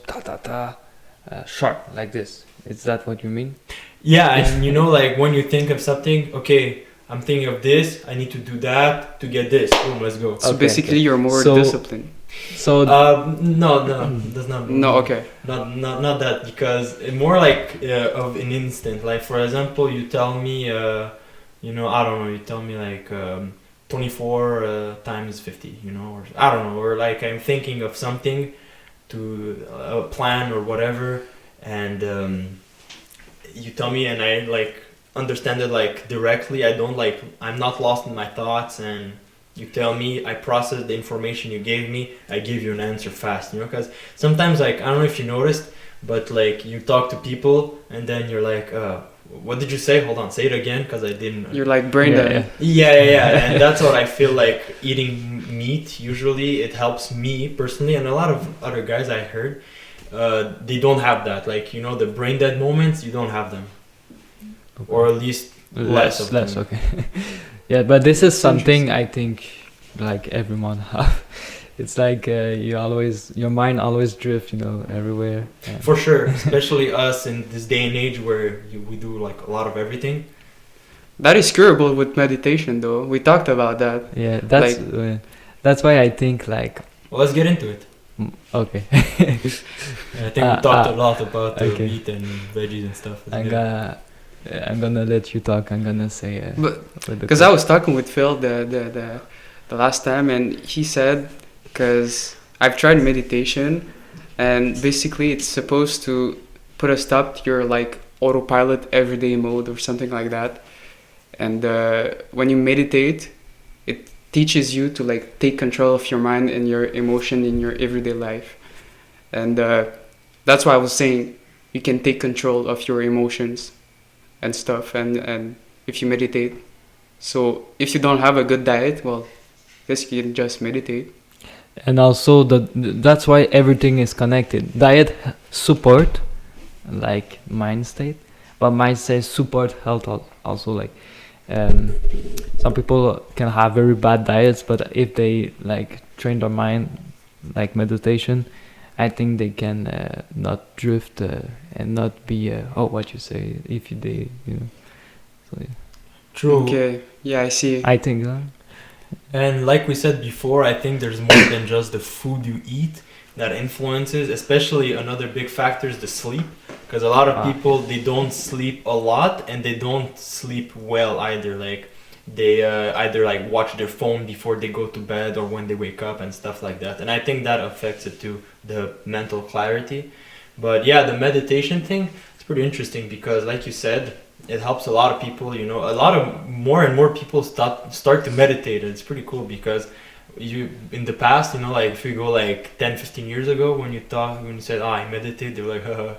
sharp like this. Is that what you mean? Yeah, and like when you think of something, okay, I'm thinking of this, I need to do that to get this. Boom, let's go. So Okay, basically, okay. you're more So- disciplined. So No, that's not. No, okay. Not that, because more like of an instant. Like for example, you tell me, I don't know. You tell me like 24 times 50, or I don't know, or like I'm thinking of something to a plan or whatever, and you tell me, and I like understand it like directly. I'm not lost in my thoughts, and you tell me, I process the information you gave me, I give you an answer fast, because sometimes, like, I don't know if you noticed, but like you talk to people and then you're like, what did you say? Hold on, say it again, because I didn't. You're like brain dead. Yeah. And that's what I feel like eating meat. Usually it helps me personally, and a lot of other guys I heard, they don't have that. Like, the brain dead moments, you don't have them. Okay. Or at least less of them. Okay. Yeah, but this is something I think like everyone have. It's like your mind always drift, everywhere. For sure, especially us in this day and age where we do like a lot of everything. That is curable with meditation, though. We talked about that. Yeah, that's why I think like. Well, let's get into it. Okay. I think we talked a lot about okay. meat and veggies and stuff. I'm gonna let you talk. I'm gonna say. Because I was talking with Phil the last time, and he said, because I've tried meditation, and basically it's supposed to put a stop to your like autopilot everyday mode or something like that. And when you meditate, it teaches you to like take control of your mind and your emotion in your everyday life. And that's why I was saying you can take control of your emotions and stuff, and if you meditate. So if you don't have a good diet, well, guess you can just meditate. And also that's why everything is connected. Diet support like mind state, but mind state support health also. Like some people can have very bad diets, but if they like train their mind like meditation, I think they can not drift and not be what you say if they so yeah. True. Okay, yeah, I see. I think And like we said before, I think there's more than just the food you eat that influences. Especially another big factor is the sleep, because a lot of people, they don't sleep a lot and they don't sleep well either. Like they either like watch their phone before they go to bed or when they wake up and stuff like that, and I think that affects it too, the mental clarity. But yeah, the meditation thing, it's pretty interesting, because like you said, it helps a lot of people. A lot of more and more people start to meditate. It's pretty cool, because you in the past, like if you go like 10-15 years ago, when you said, I meditate, they were like, haha.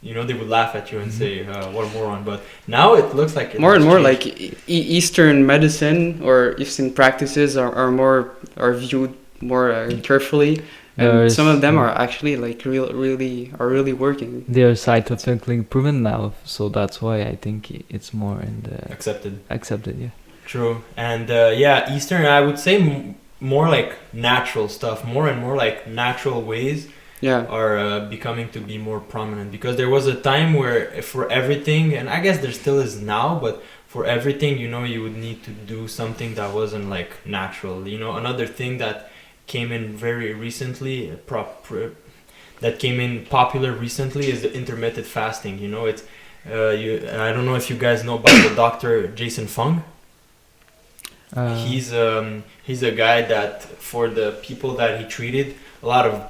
They would laugh at you and say, what a moron. But now it looks like more and more changed. Like Eastern medicine or Eastern practices are viewed more carefully, and some of them are actually like really working. They are scientifically proven now, so that's why I think it's more accepted. Yeah. True. And Eastern, I would say more like natural stuff, more and more like natural ways. Yeah, are becoming to be more prominent, because there was a time where for everything, and I guess there still is now, but for everything, you would need to do something that wasn't like natural. Another thing that came in very recently, that came in popular recently, is the intermittent fasting. It's I don't know if you guys know about the Dr. Jason Fung. He's a guy that, for the people that he treated, a lot of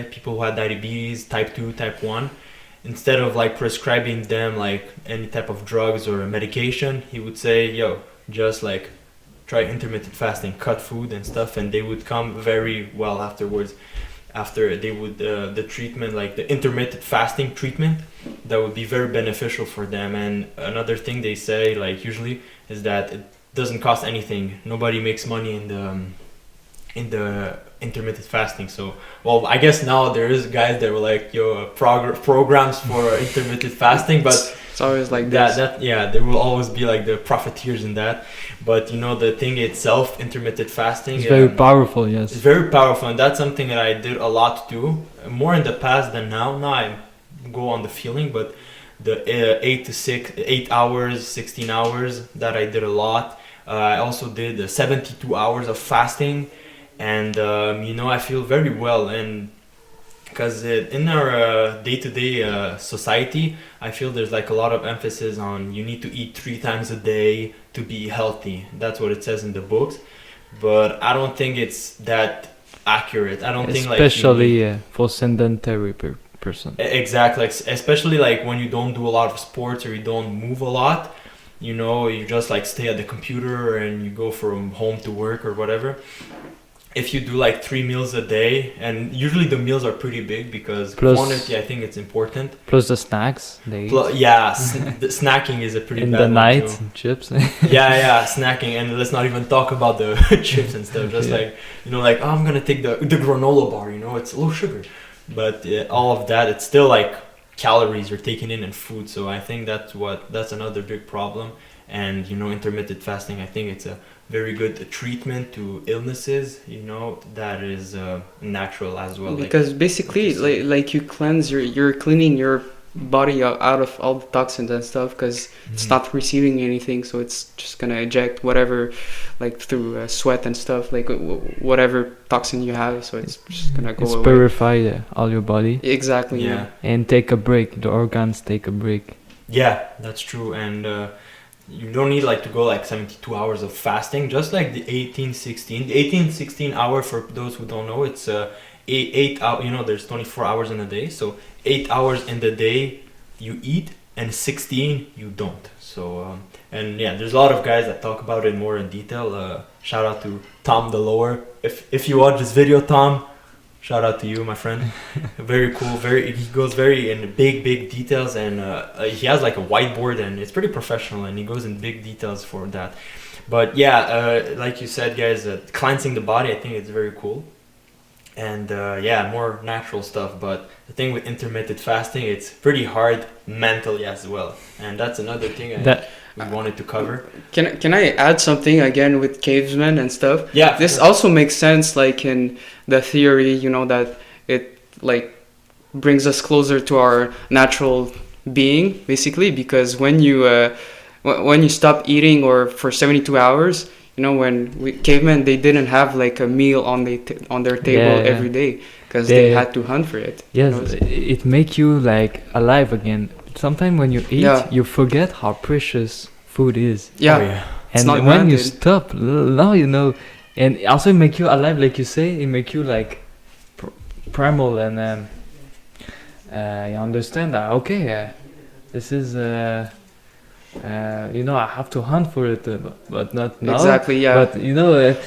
people who had diabetes, type 2, type 1, instead of like prescribing them like any type of drugs or medication, he would say, just like try intermittent fasting, cut food and stuff, and they would come very well afterwards. After they would, the treatment, like the intermittent fasting treatment, that would be very beneficial for them. And another thing they say, like usually, is that it doesn't cost anything. Nobody makes money in the intermittent fasting. So, well, I guess now there is guys that were like, programs for intermittent fasting, but it's always like this. There will always be like the profiteers in that. But the thing itself, intermittent fasting, it's very powerful. Yes, it's very powerful, and that's something that I did a lot too, more in the past than now. Now I go on the feeling, but the 8 hours, 16 hours, that I did a lot. I also did 72 hours of fasting. and I feel very well. And because in our day-to-day society, I feel there's like a lot of emphasis on you need to eat 3 times a day to be healthy. That's what it says in the books, but I don't think it's that accurate. I don't think like especially for sedentary person. Exactly, especially like when you don't do a lot of sports or you don't move a lot, you just like stay at the computer and you go from home to work or whatever. If you do like 3 meals a day, and usually the meals are pretty big because quantity, I think it's important. Plus the snacks. The snacking is a pretty in bad the night, one too. chips. Yeah, snacking, and let's not even talk about the chips and stuff. Just like oh, I'm gonna take the granola bar. It's low sugar, but all of that, it's still like calories you're taking in and food. So I think that's another big problem. And intermittent fasting, I think it's a very good treatment to illnesses, that is natural as well. Because basically, like you cleanse you're cleaning your body out of all the toxins and stuff, because it's not receiving anything, so it's just gonna eject whatever, like through sweat and stuff, like whatever toxin you have. So it's just gonna go away. Purify all your body. Exactly. Yeah. And take a break. The organs take a break. Yeah, that's true. And you don't need like to go like 72 hours of fasting, just like the 18-16 hour. For those who don't know, it's 8 hours. There's 24 hours in a day, so 8 hours in the day you eat and 16 you don't. So and yeah, there's a lot of guys that talk about it more in detail. Shout out to Tom the Lower. If you watch this video, Tom, shout out to you, my friend. Very cool. He goes very in big details, and he has like a whiteboard, and it's pretty professional, and he goes in big details for that. But yeah, like you said, guys, cleansing the body, I think it's very cool. And more natural stuff. But the thing with intermittent fasting, it's pretty hard mentally as well, and that's another thing we wanted to cover. Can I add something again with cavemen and stuff? Yeah. This also makes sense, like in the theory, that it like brings us closer to our natural being, basically, because when you stop eating or for 72 hours, when cavemen, they didn't have like a meal on their table every day, because they had to hunt for it. Yes, it make you like alive again. Sometimes when you eat, you forget how precious food is. Yeah. Oh, yeah. And when granted. You stop, now and also make you alive, like you say, it make you like primal, and you understand that, okay, this is, I have to hunt for it, but not now. Exactly, yeah. But,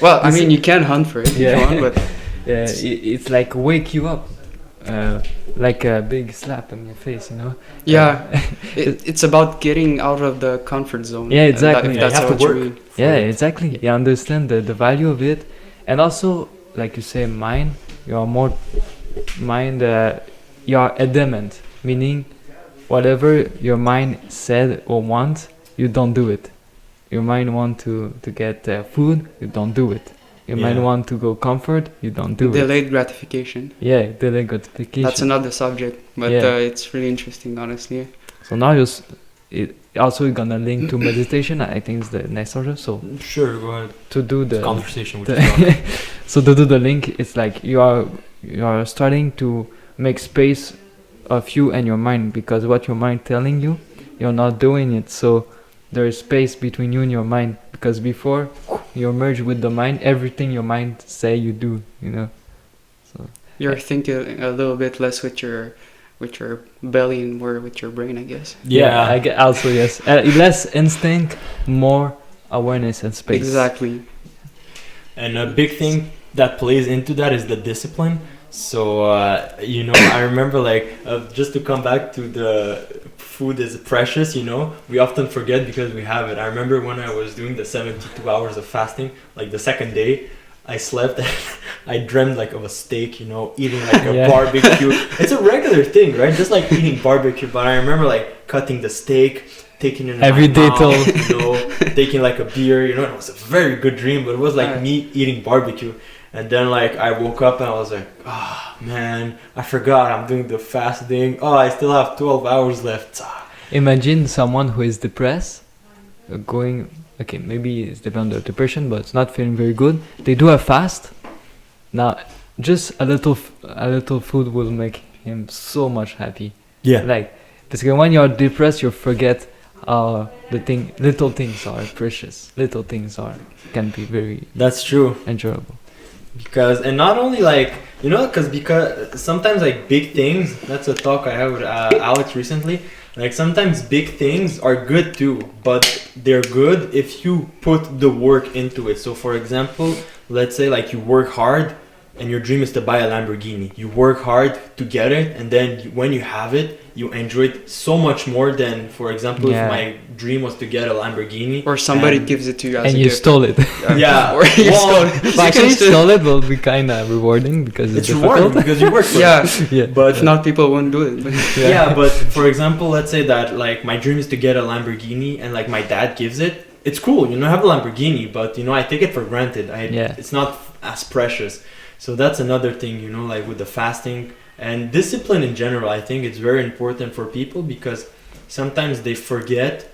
well, I mean, you can hunt for it if you want, but... it's like wake you up. Like a big slap in your face, Yeah, it's about getting out of the comfort zone. Yeah, exactly. That's you have to work. Yeah, exactly. You understand the value of it, and also, like you say, you're adamant, meaning whatever your mind said or wants, you don't do it. Your mind want to get food, you don't do it. You might want to go comfort, you don't do it. Delayed gratification. Yeah, delayed gratification. That's another subject, but it's really interesting, honestly. So now it also gonna link to meditation. I think it's the next order. So sure, go ahead. To do the conversation with so to do the link, it's like you are starting to make space of you and your mind, because what your mind telling you, you're not doing it. So there is space between you and your mind, because before you merge with the mind, everything your mind say you do, So you're thinking a little bit less with your belly and more with your brain, I guess. Yeah, I get also yes, less instinct, more awareness and space. Exactly. And a big thing that plays into that is the discipline. So I remember just to come back to the food is precious, we often forget because we have it. I remember when I was doing the 72 hours of fasting, like the second day I slept and I dreamt of a steak, eating a barbecue. It's a regular thing, right? Just like eating barbecue, but I remember cutting the steak, taking it in every my day mouth, taking a beer, it was a very good dream, but it was me eating barbecue. And then I woke up and I was like, oh man, I forgot I'm doing the fasting. Oh, I still have 12 hours left. Imagine someone who is depressed, maybe it's dependent on the depression, but it's not feeling very good. They do a fast, Now, just a little food will make him so much happy. Yeah. Like, basically, when you're depressed, you forget how little things are precious. Little things can be very That's true. enjoyable. And not only like, because sometimes like big things, that's a talk I had with Alex recently. Like sometimes big things are good too, but they're good if you put the work into it. So for example, let's say like you work hard and your dream is to buy a Lamborghini. You work hard to get it, and then when you have it, you enjoy it so much more than, for example, if my dream was to get a Lamborghini. Or somebody gives it to you as and a you gift. stole it. Yeah. Or you stole it. But actually, stole it will be kind of rewarding because it's rewarding difficult. because you work for it. Yeah. But If not, people won't do it. But yeah, but for example, let's say that like my dream is to get a Lamborghini and like my dad gives it. It's cool, I have a Lamborghini, but I take it for granted. It's not as precious. So that's another thing, like with the fasting and discipline in general. I think it's very important for people because sometimes they forget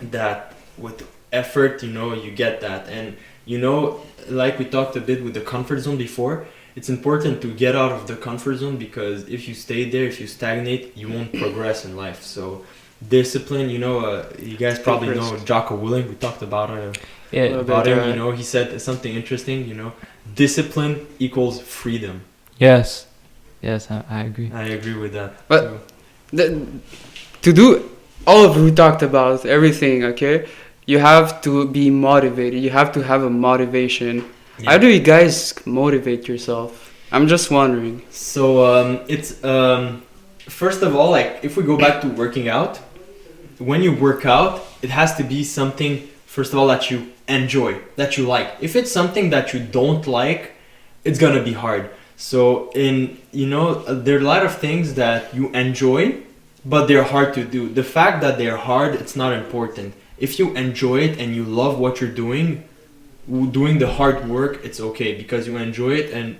that with effort, you get that. And like we talked a bit with the comfort zone before, it's important to get out of the comfort zone, because if you stay there, if you stagnate, you won't progress in life. So discipline, you guys probably know Jocko Willing. We talked about him. He said something interesting. Discipline equals freedom. Yes, I agree. I agree with that. But to do all of we talked about everything, okay? You have to be motivated. You have to have a motivation. Yeah. How do you guys motivate yourself? I'm just wondering. So it's first of all, like if we go back to working out, when you work out, it has to be something, first of all, that you enjoy, that you like. If it's something that you don't like, it's gonna be hard. So there are a lot of things that you enjoy, but they're hard to do. The fact that they're hard, it's not important. If you enjoy it and you love what you're doing the hard work, it's okay because you enjoy it and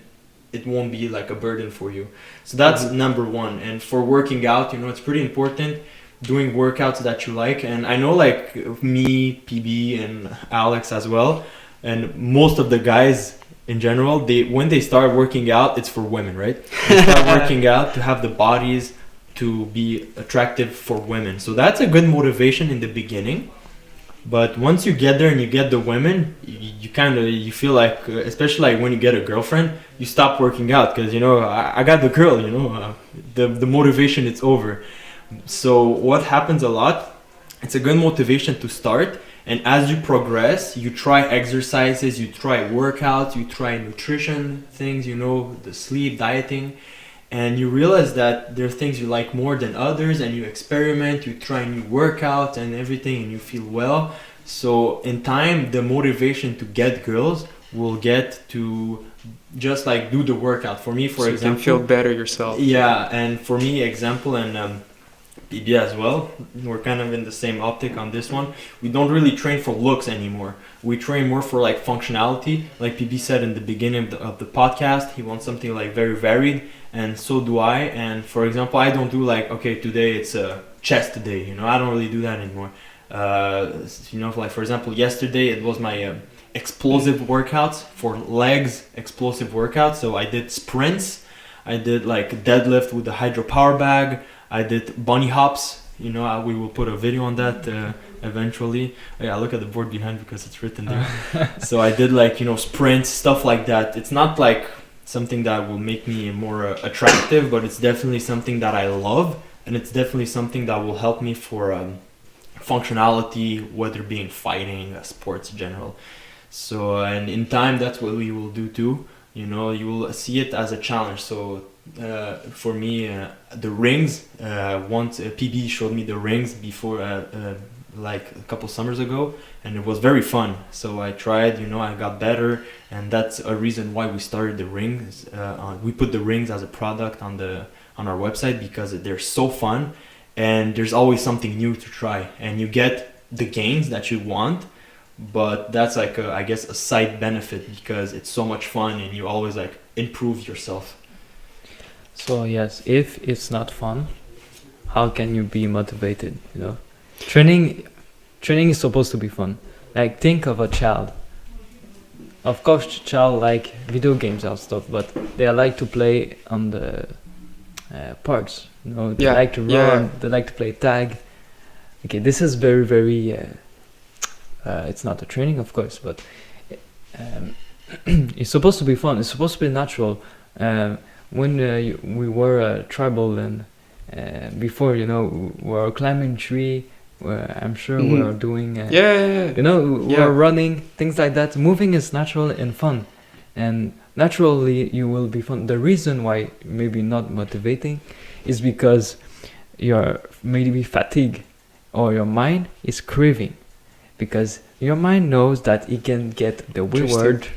it won't be like a burden for you. So that's number one. And for working out, it's pretty important doing workouts that you like. And I know like me, PB, and Alex as well, and most of the guys in general, when they start working out, it's for women, right? They start working out to have the bodies to be attractive for women. So that's a good motivation in the beginning. But once you get there and you get the women, you feel like, especially like when you get a girlfriend, you stop working out because I got the girl. The motivation, it's over. So what happens a lot? It's a good motivation to start, and as you progress, you try exercises, you try workouts, you try nutrition things, the sleep, dieting. And you realize that there are things you like more than others, and you experiment, you try new workouts and everything, and you feel well. So in time, the motivation to get girls will get to just like do the workout. For me, for example, you can feel better yourself. Yeah, and for me, example, and PB as well, we're kind of in the same optic on this one. We don't really train for looks anymore. We train more for like functionality. Like PB said in the beginning of the podcast, he wants something like very varied. And so do I. And for example, I don't do like, okay, today it's a chest day. I don't really do that anymore. Like for example, yesterday it was my explosive workouts for legs, explosive workouts. So I did sprints. I did like deadlift with the hydro power bag. I did bunny hops. We will put a video on that eventually. Yeah, look at the board behind because it's written there. So I did like, sprints, stuff like that. It's not like something that will make me more attractive, but it's definitely something that I love, and it's definitely something that will help me for functionality, whether being fighting, sports in general. So and in time, that's what we will do too. You will see it as a challenge. So for me, the rings, once PB showed me the rings before like a couple summers ago, and it was very fun. So I tried, I got better, and that's a reason why we started the rings. We put the rings as a product on our website because they're so fun, and there's always something new to try, and you get the gains that you want, but that's like I guess a side benefit because it's so much fun and you always like improve yourself. So yes, if it's not fun, how can you be motivated? Training is supposed to be fun. Like think of a child. of course, child like video games and stuff, but they like to play on the parks. You know, they like to run. They like to play tag. Okay, this is very, very. It's not a training, of course, but it's supposed to be fun. It's supposed to be natural. When we were tribal and before, we were climbing tree. I'm sure we are doing. We are running, things like that. Moving is natural and fun, and naturally you will be fun. The reason why maybe not motivating is because you're maybe fatigued or your mind is craving, because your mind knows that it can get the reward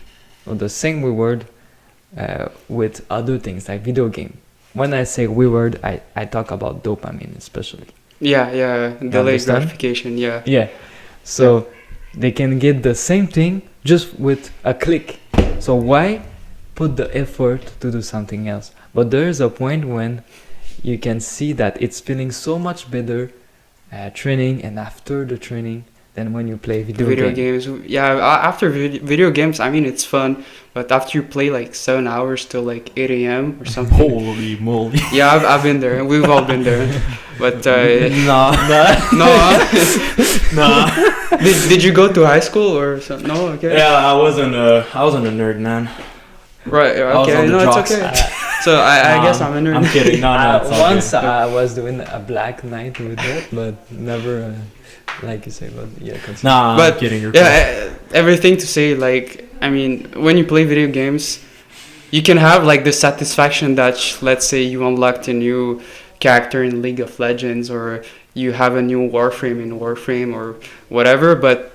or the same reward with other things like video game. When I say reward, I talk about dopamine especially. Delayed gratification. So they can get the same thing just with a click. So why put the effort to do something else? But there is a point when you can see that it's feeling so much better training and after the training than when you play video games. After video games, I mean, it's fun, but after you play like 7 hours till like 8 a.m. or something. Holy moly. Yeah, I've been there. We've all been there. But no. Did you go to high school or something? No, okay. Yeah, I wasn't a nerd, man. Right. Okay. It's okay. So I guess I'm a nerd. I'm kidding. Once I was doing a black night with that, but never. Like you say, but yeah, continue. I'm kidding. Everything to say, like, I mean, when you play video games, you can have like the satisfaction that let's say you unlocked a new character in League of Legends, or you have a new Warframe in Warframe or whatever, but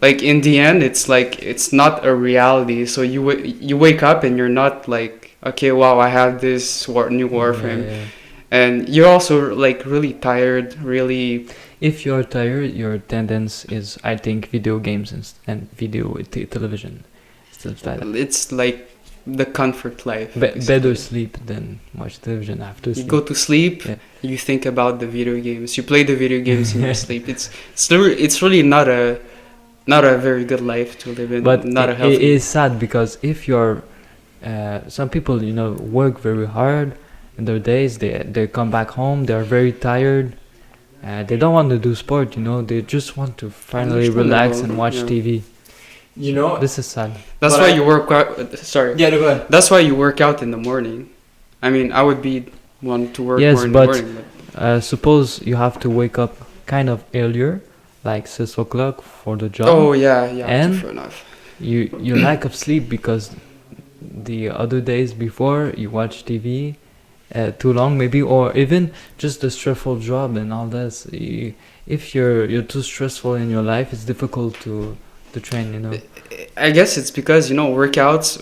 like in the end it's like it's not a reality. So you wake up and you're not like, okay, wow, I have this new Warframe. And you're also like really tired, really. If you're tired, your tendency is, I think, video games and video television. Stuff like that. It's like the comfort life. Better sleep than watch television after sleep. You go to sleep, you think about the video games. You play the video games in your sleep. It's really not a very good life to live in. But not a healthy. It is sad because if you're, some people work very hard in their days. They come back home. They are very tired. They don't want to do sport, they just want to finally relax and watch TV. This is sad. That's why you work out. Sorry. Yeah, go ahead. That's why you work out in the morning. I mean, I would be one to work more in the morning. But suppose you have to wake up kind of earlier, like 6 o'clock for the job. Oh, yeah. And fair enough. You lack of sleep because the other days before you watch TV too long maybe, or even just the stressful job and all this. If you're too stressful in your life, it's difficult to train. I guess it's because workouts,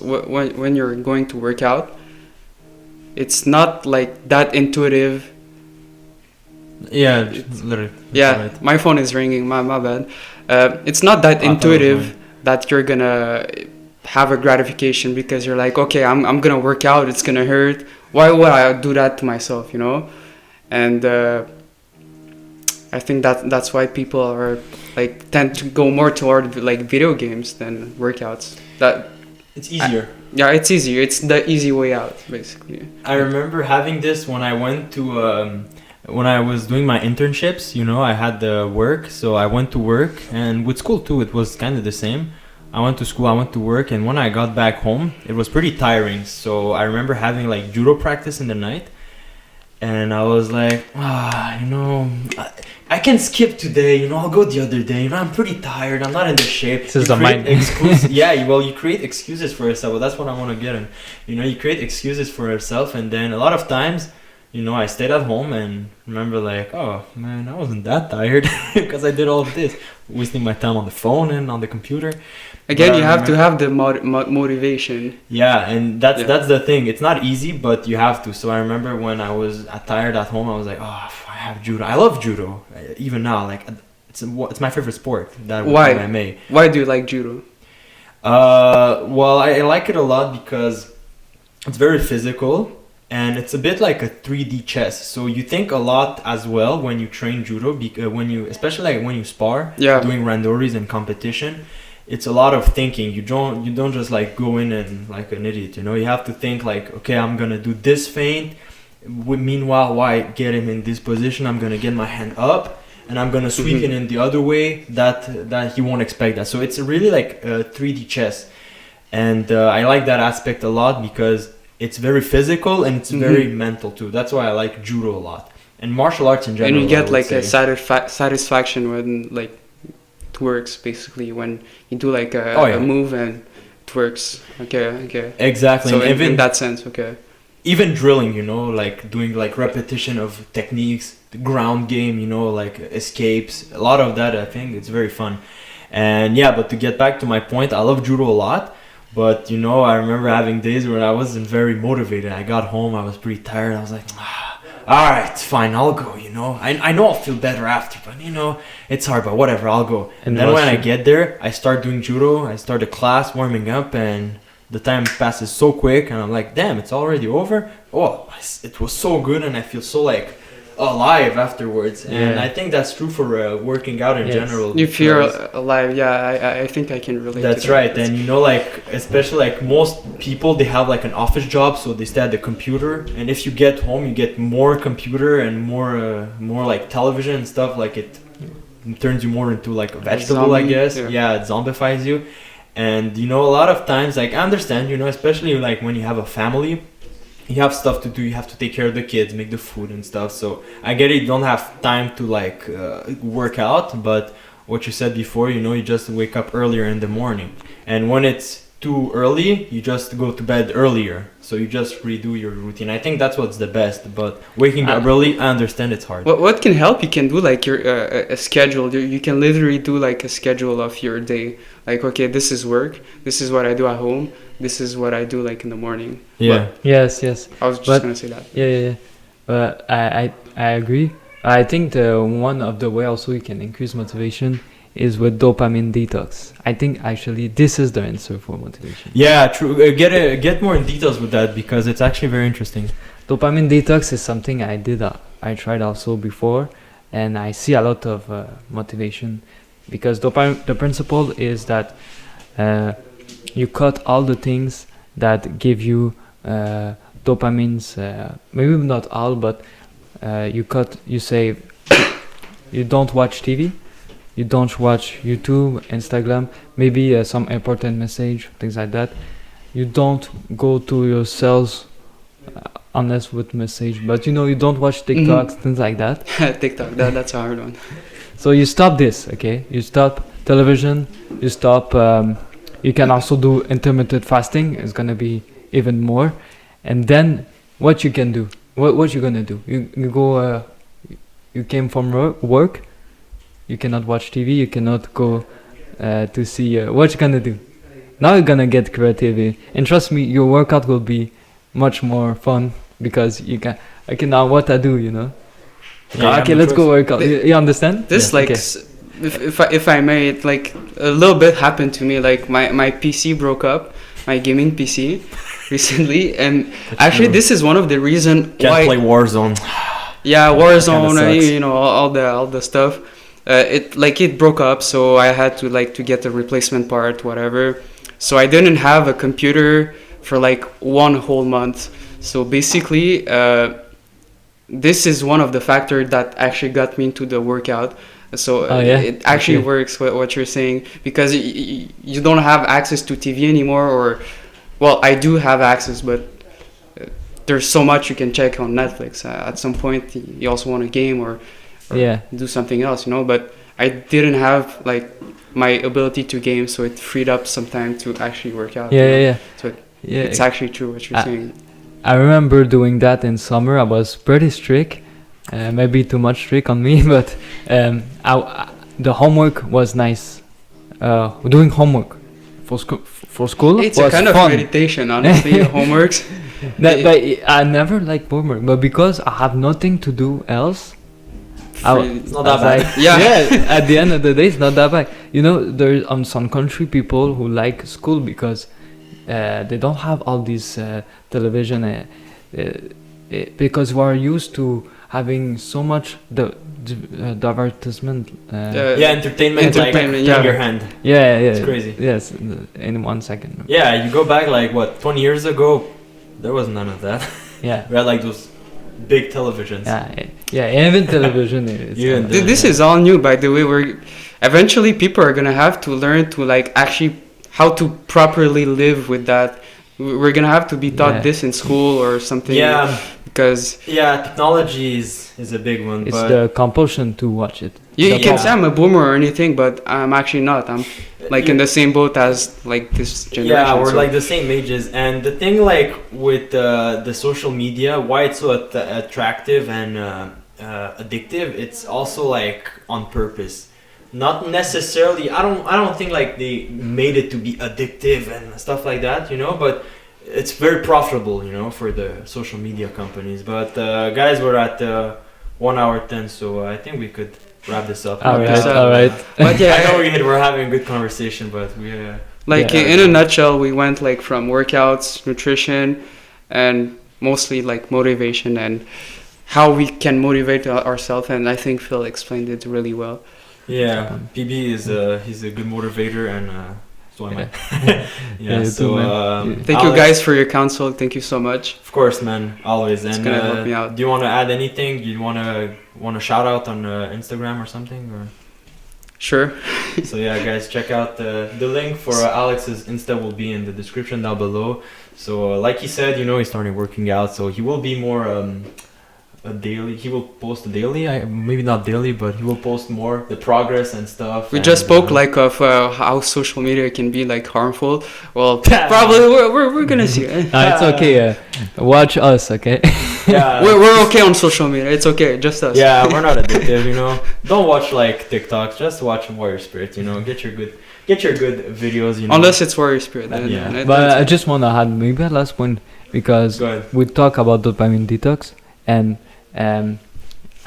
when you're going to work out, it's not like that intuitive. Yeah, literally. Yeah, right. My phone is ringing. My bad. It's not that intuitive that you're gonna have a gratification because you're like, okay, I'm gonna work out. It's gonna hurt. Why would I do that to myself, And I think that's why people are like tend to go more toward like video games than workouts. That it's easier. It's easier. It's the easy way out, basically. I remember having this when I went to when I was doing my internships. I had the work, so I went to work, and with school too, it was kind of the same. I went to school, I went to work, and when I got back home, it was pretty tiring. So I remember having like judo practice in the night, and I was like, I can skip today, I'll go the other day, I'm pretty tired, I'm not in the shape. This is the mind. You create excuses for yourself. Well, that's what I want to get in. You create excuses for yourself, and then a lot of times, I stayed at home and remember like, oh man, I wasn't that tired because I did all of this, wasting my time on the phone and on the computer. Again, you have to have the motivation. Yeah, and that's the thing. It's not easy, but you have to. So I remember when I was tired at home, I was like, oh, I have judo. I love judo. Even now, like it's my favorite sport. Why? MMA. Why do you like judo? Well, I like it a lot because it's very physical. And it's a bit like a 3D chess. So you think a lot as well when you train judo, especially like when you spar, doing randoris and competition. it's a lot of thinking. You don't just like go in and like an idiot, you know. You have to think like, okay, I'm gonna do this feint. Meanwhile, while I get him in this position, I'm gonna get my hand up and I'm gonna sweep it in the other way that he won't expect that. So it's really like 3D chess, and I like that aspect a lot because it's very physical and it's very mental too. That's why I like judo a lot and martial arts in general. And you get like say. a satisfaction when like it works, basically, when you do like a move and it works. Okay. Exactly. So and in that sense, okay. Even drilling, you know, like doing like repetition of techniques, the ground game, you know, like escapes, a lot of that. I think it's very fun. And yeah, but to get back to my point, I love judo a lot. But you know, I remember having days where I wasn't very motivated. I got home, I was pretty tired. I was like, all right, fine, I'll go. You know, I know I'll feel better after, but you know, it's hard. But whatever, I'll go. And then when I get there, I start doing judo. I start a class, warming up, and the time passes so quick. And I'm like, damn, it's already over. Oh, it was so good, and I feel so like alive afterwards. And I think that's true for working out in general. You feel alive. Yeah, I think I can relate. That's to that. right. And you know, like especially like most people, they have like an office job, so they stay at the computer. And if you get home, you get more computer and more like television and stuff. Like it turns you more into like a vegetable, I guess. Yeah, it zombifies you. And you know, a lot of times, like I understand, you know, especially like when you have a family, you have stuff to do. You have to take care of the kids, make the food and stuff. So I get it. You don't have time to like work out. But what you said before, you know, you just wake up earlier in the morning. And when it's too early, you just go to bed earlier. So you just redo your routine. I think that's what's the best. But waking up early, I understand it's hard. What can help? You can do like your a schedule. You can literally do like a schedule of your day. Like, okay, this is work. This is what I do at home. This is what I do like in the morning. Yeah. But Yes. I was just gonna say that. Yeah. But I agree. I think the one of the way also you can increase motivation is with dopamine detox. I think actually this is the answer for motivation. Yeah, true. Get more in details with that because it's actually very interesting. Dopamine detox is something I did. I tried also before, and I see a lot of motivation because the principle is that you cut all the things that give you dopamines. Maybe not all, but you say you don't watch TV, you don't watch YouTube, Instagram, maybe some important message, things like that. You don't go to your cells unless with message, but you know, you don't watch TikTok, things like that. TikTok, that's a hard one. So you stop this, okay? You stop television, you stop, you can also do intermittent fasting, it's gonna be even more. And then what you can do, what you gonna do? You go, you came from work, you cannot watch TV, you cannot go to see, what you gonna do? Now you're gonna get creative, and trust me, your workout will be much more fun because you can, okay, now what I do, you know? Yeah, okay, let's go work out. You understand? This Yeah, like, okay. if I may, it, like a little bit happened to me. Like my PC broke up, my gaming PC, recently, and actually this is one of the reason Can't play Warzone. Yeah, Warzone, sucks. you know, all the stuff. It broke up, so I had to get a replacement part, whatever. So I didn't have a computer for like 1 whole month. So basically, this is one of the factors that actually got me into the workout. So it actually works what you're saying, because you don't have access to TV anymore, or well, I do have access, but there's so much you can check on Netflix. At some point, you also want a game or do something else, you know. But I didn't have like my ability to game, so it freed up some time to actually work out. So it's actually true what you're saying. I remember doing that in summer. I was pretty strict, maybe too much strict on me, but the homework was nice. Doing homework for school it's was a kind fun. of meditation, honestly. Homeworks. But I never like homework, but because I have nothing to do else, It's not that bad. Like, at the end of the day, it's not that bad. You know, there's some country people who like school because they don't have all these television because we are used to having so much divertisement. Entertainment, like in your hand. Yeah, It's crazy. Yes, in 1 second. Yeah, you go back like 20 years ago, there was none of that. Yeah. We had like those big televisions. Even television is. This is all new, by the way. Eventually people are gonna have to learn to like actually how to properly live with that. We're gonna have to be taught this in school or something. Yeah. Because technology is a big one. It's the compulsion to watch it. You can say I'm a boomer or anything, but I'm actually not. I'm like in the same boat as like this generation. Yeah, we're like the same ages, and the thing like with the social media, why it's so attractive and addictive, it's also like on purpose. Not necessarily. I don't think like they made it to be addictive and stuff like that, but it's very profitable, for the social media companies. But guys, we're at 1 hour 10, so I think we could wrap this up. All right. But I know we're having a good conversation, but we in a nutshell, we went like from workouts, nutrition, and mostly like motivation and how we can motivate ourselves. And I think Phil explained it really well. Yeah, PB is he's a good motivator, and so am I. Thank you guys for your counsel. Thank you so much. Of course, man, always. It's and gonna help me out. Do you want to add anything? Do you want to shout out on Instagram or something? Or? Sure. So yeah, guys, check out the link for Alex's Insta will be in the description down below. So like he said, he's starting working out, so he will be more daily. He will post daily. Maybe not daily, but he will post more the progress and stuff. We just spoke of how social media can be like harmful. Well, probably we're gonna see. It's okay. Watch us, okay? Yeah, we're okay on social media. It's okay, just us. Yeah, we're not addictive. Don't watch like TikToks. Just watch Warrior Spirit. Get your good videos. Unless it's Warrior Spirit. But I just wanna add maybe a last point because we talk about dopamine detox and.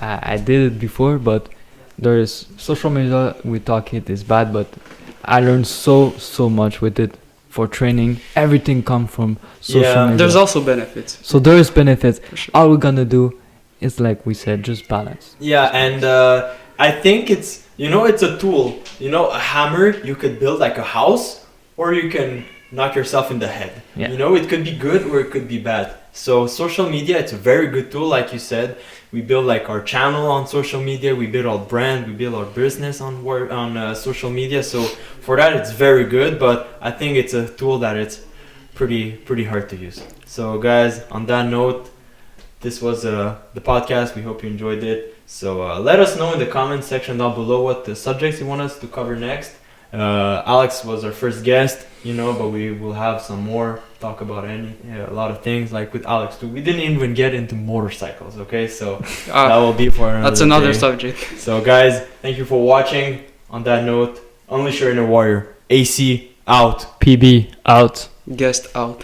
I did it before, but there is social media. We talk it is bad, but I learned so much with it for training. Everything comes from social media. There's also benefits. So there is benefits. Sure. All we're gonna do is like we said, just balance. Yeah, and I think it's a tool. A hammer, you could build like a house, or you can knock yourself in the head. Yeah. It could be good or it could be bad. So social media, it's a very good tool, like you said. We build like our channel on social media. We build our brand. We build our business on social media. So for that, it's very good. But I think it's a tool that it's pretty hard to use. So guys, on that note, this was the podcast. We hope you enjoyed it. So let us know in the comments section down below what the subjects you want us to cover next. Alex was our first guest, but we will have some more talk about a lot of things like with Alex too. We didn't even get into motorcycles, okay? So that will be for another That's another day. subject. So guys, thank you for watching. On that note, Unleash Your Inner Warrior. AC out. PB out. Guest out.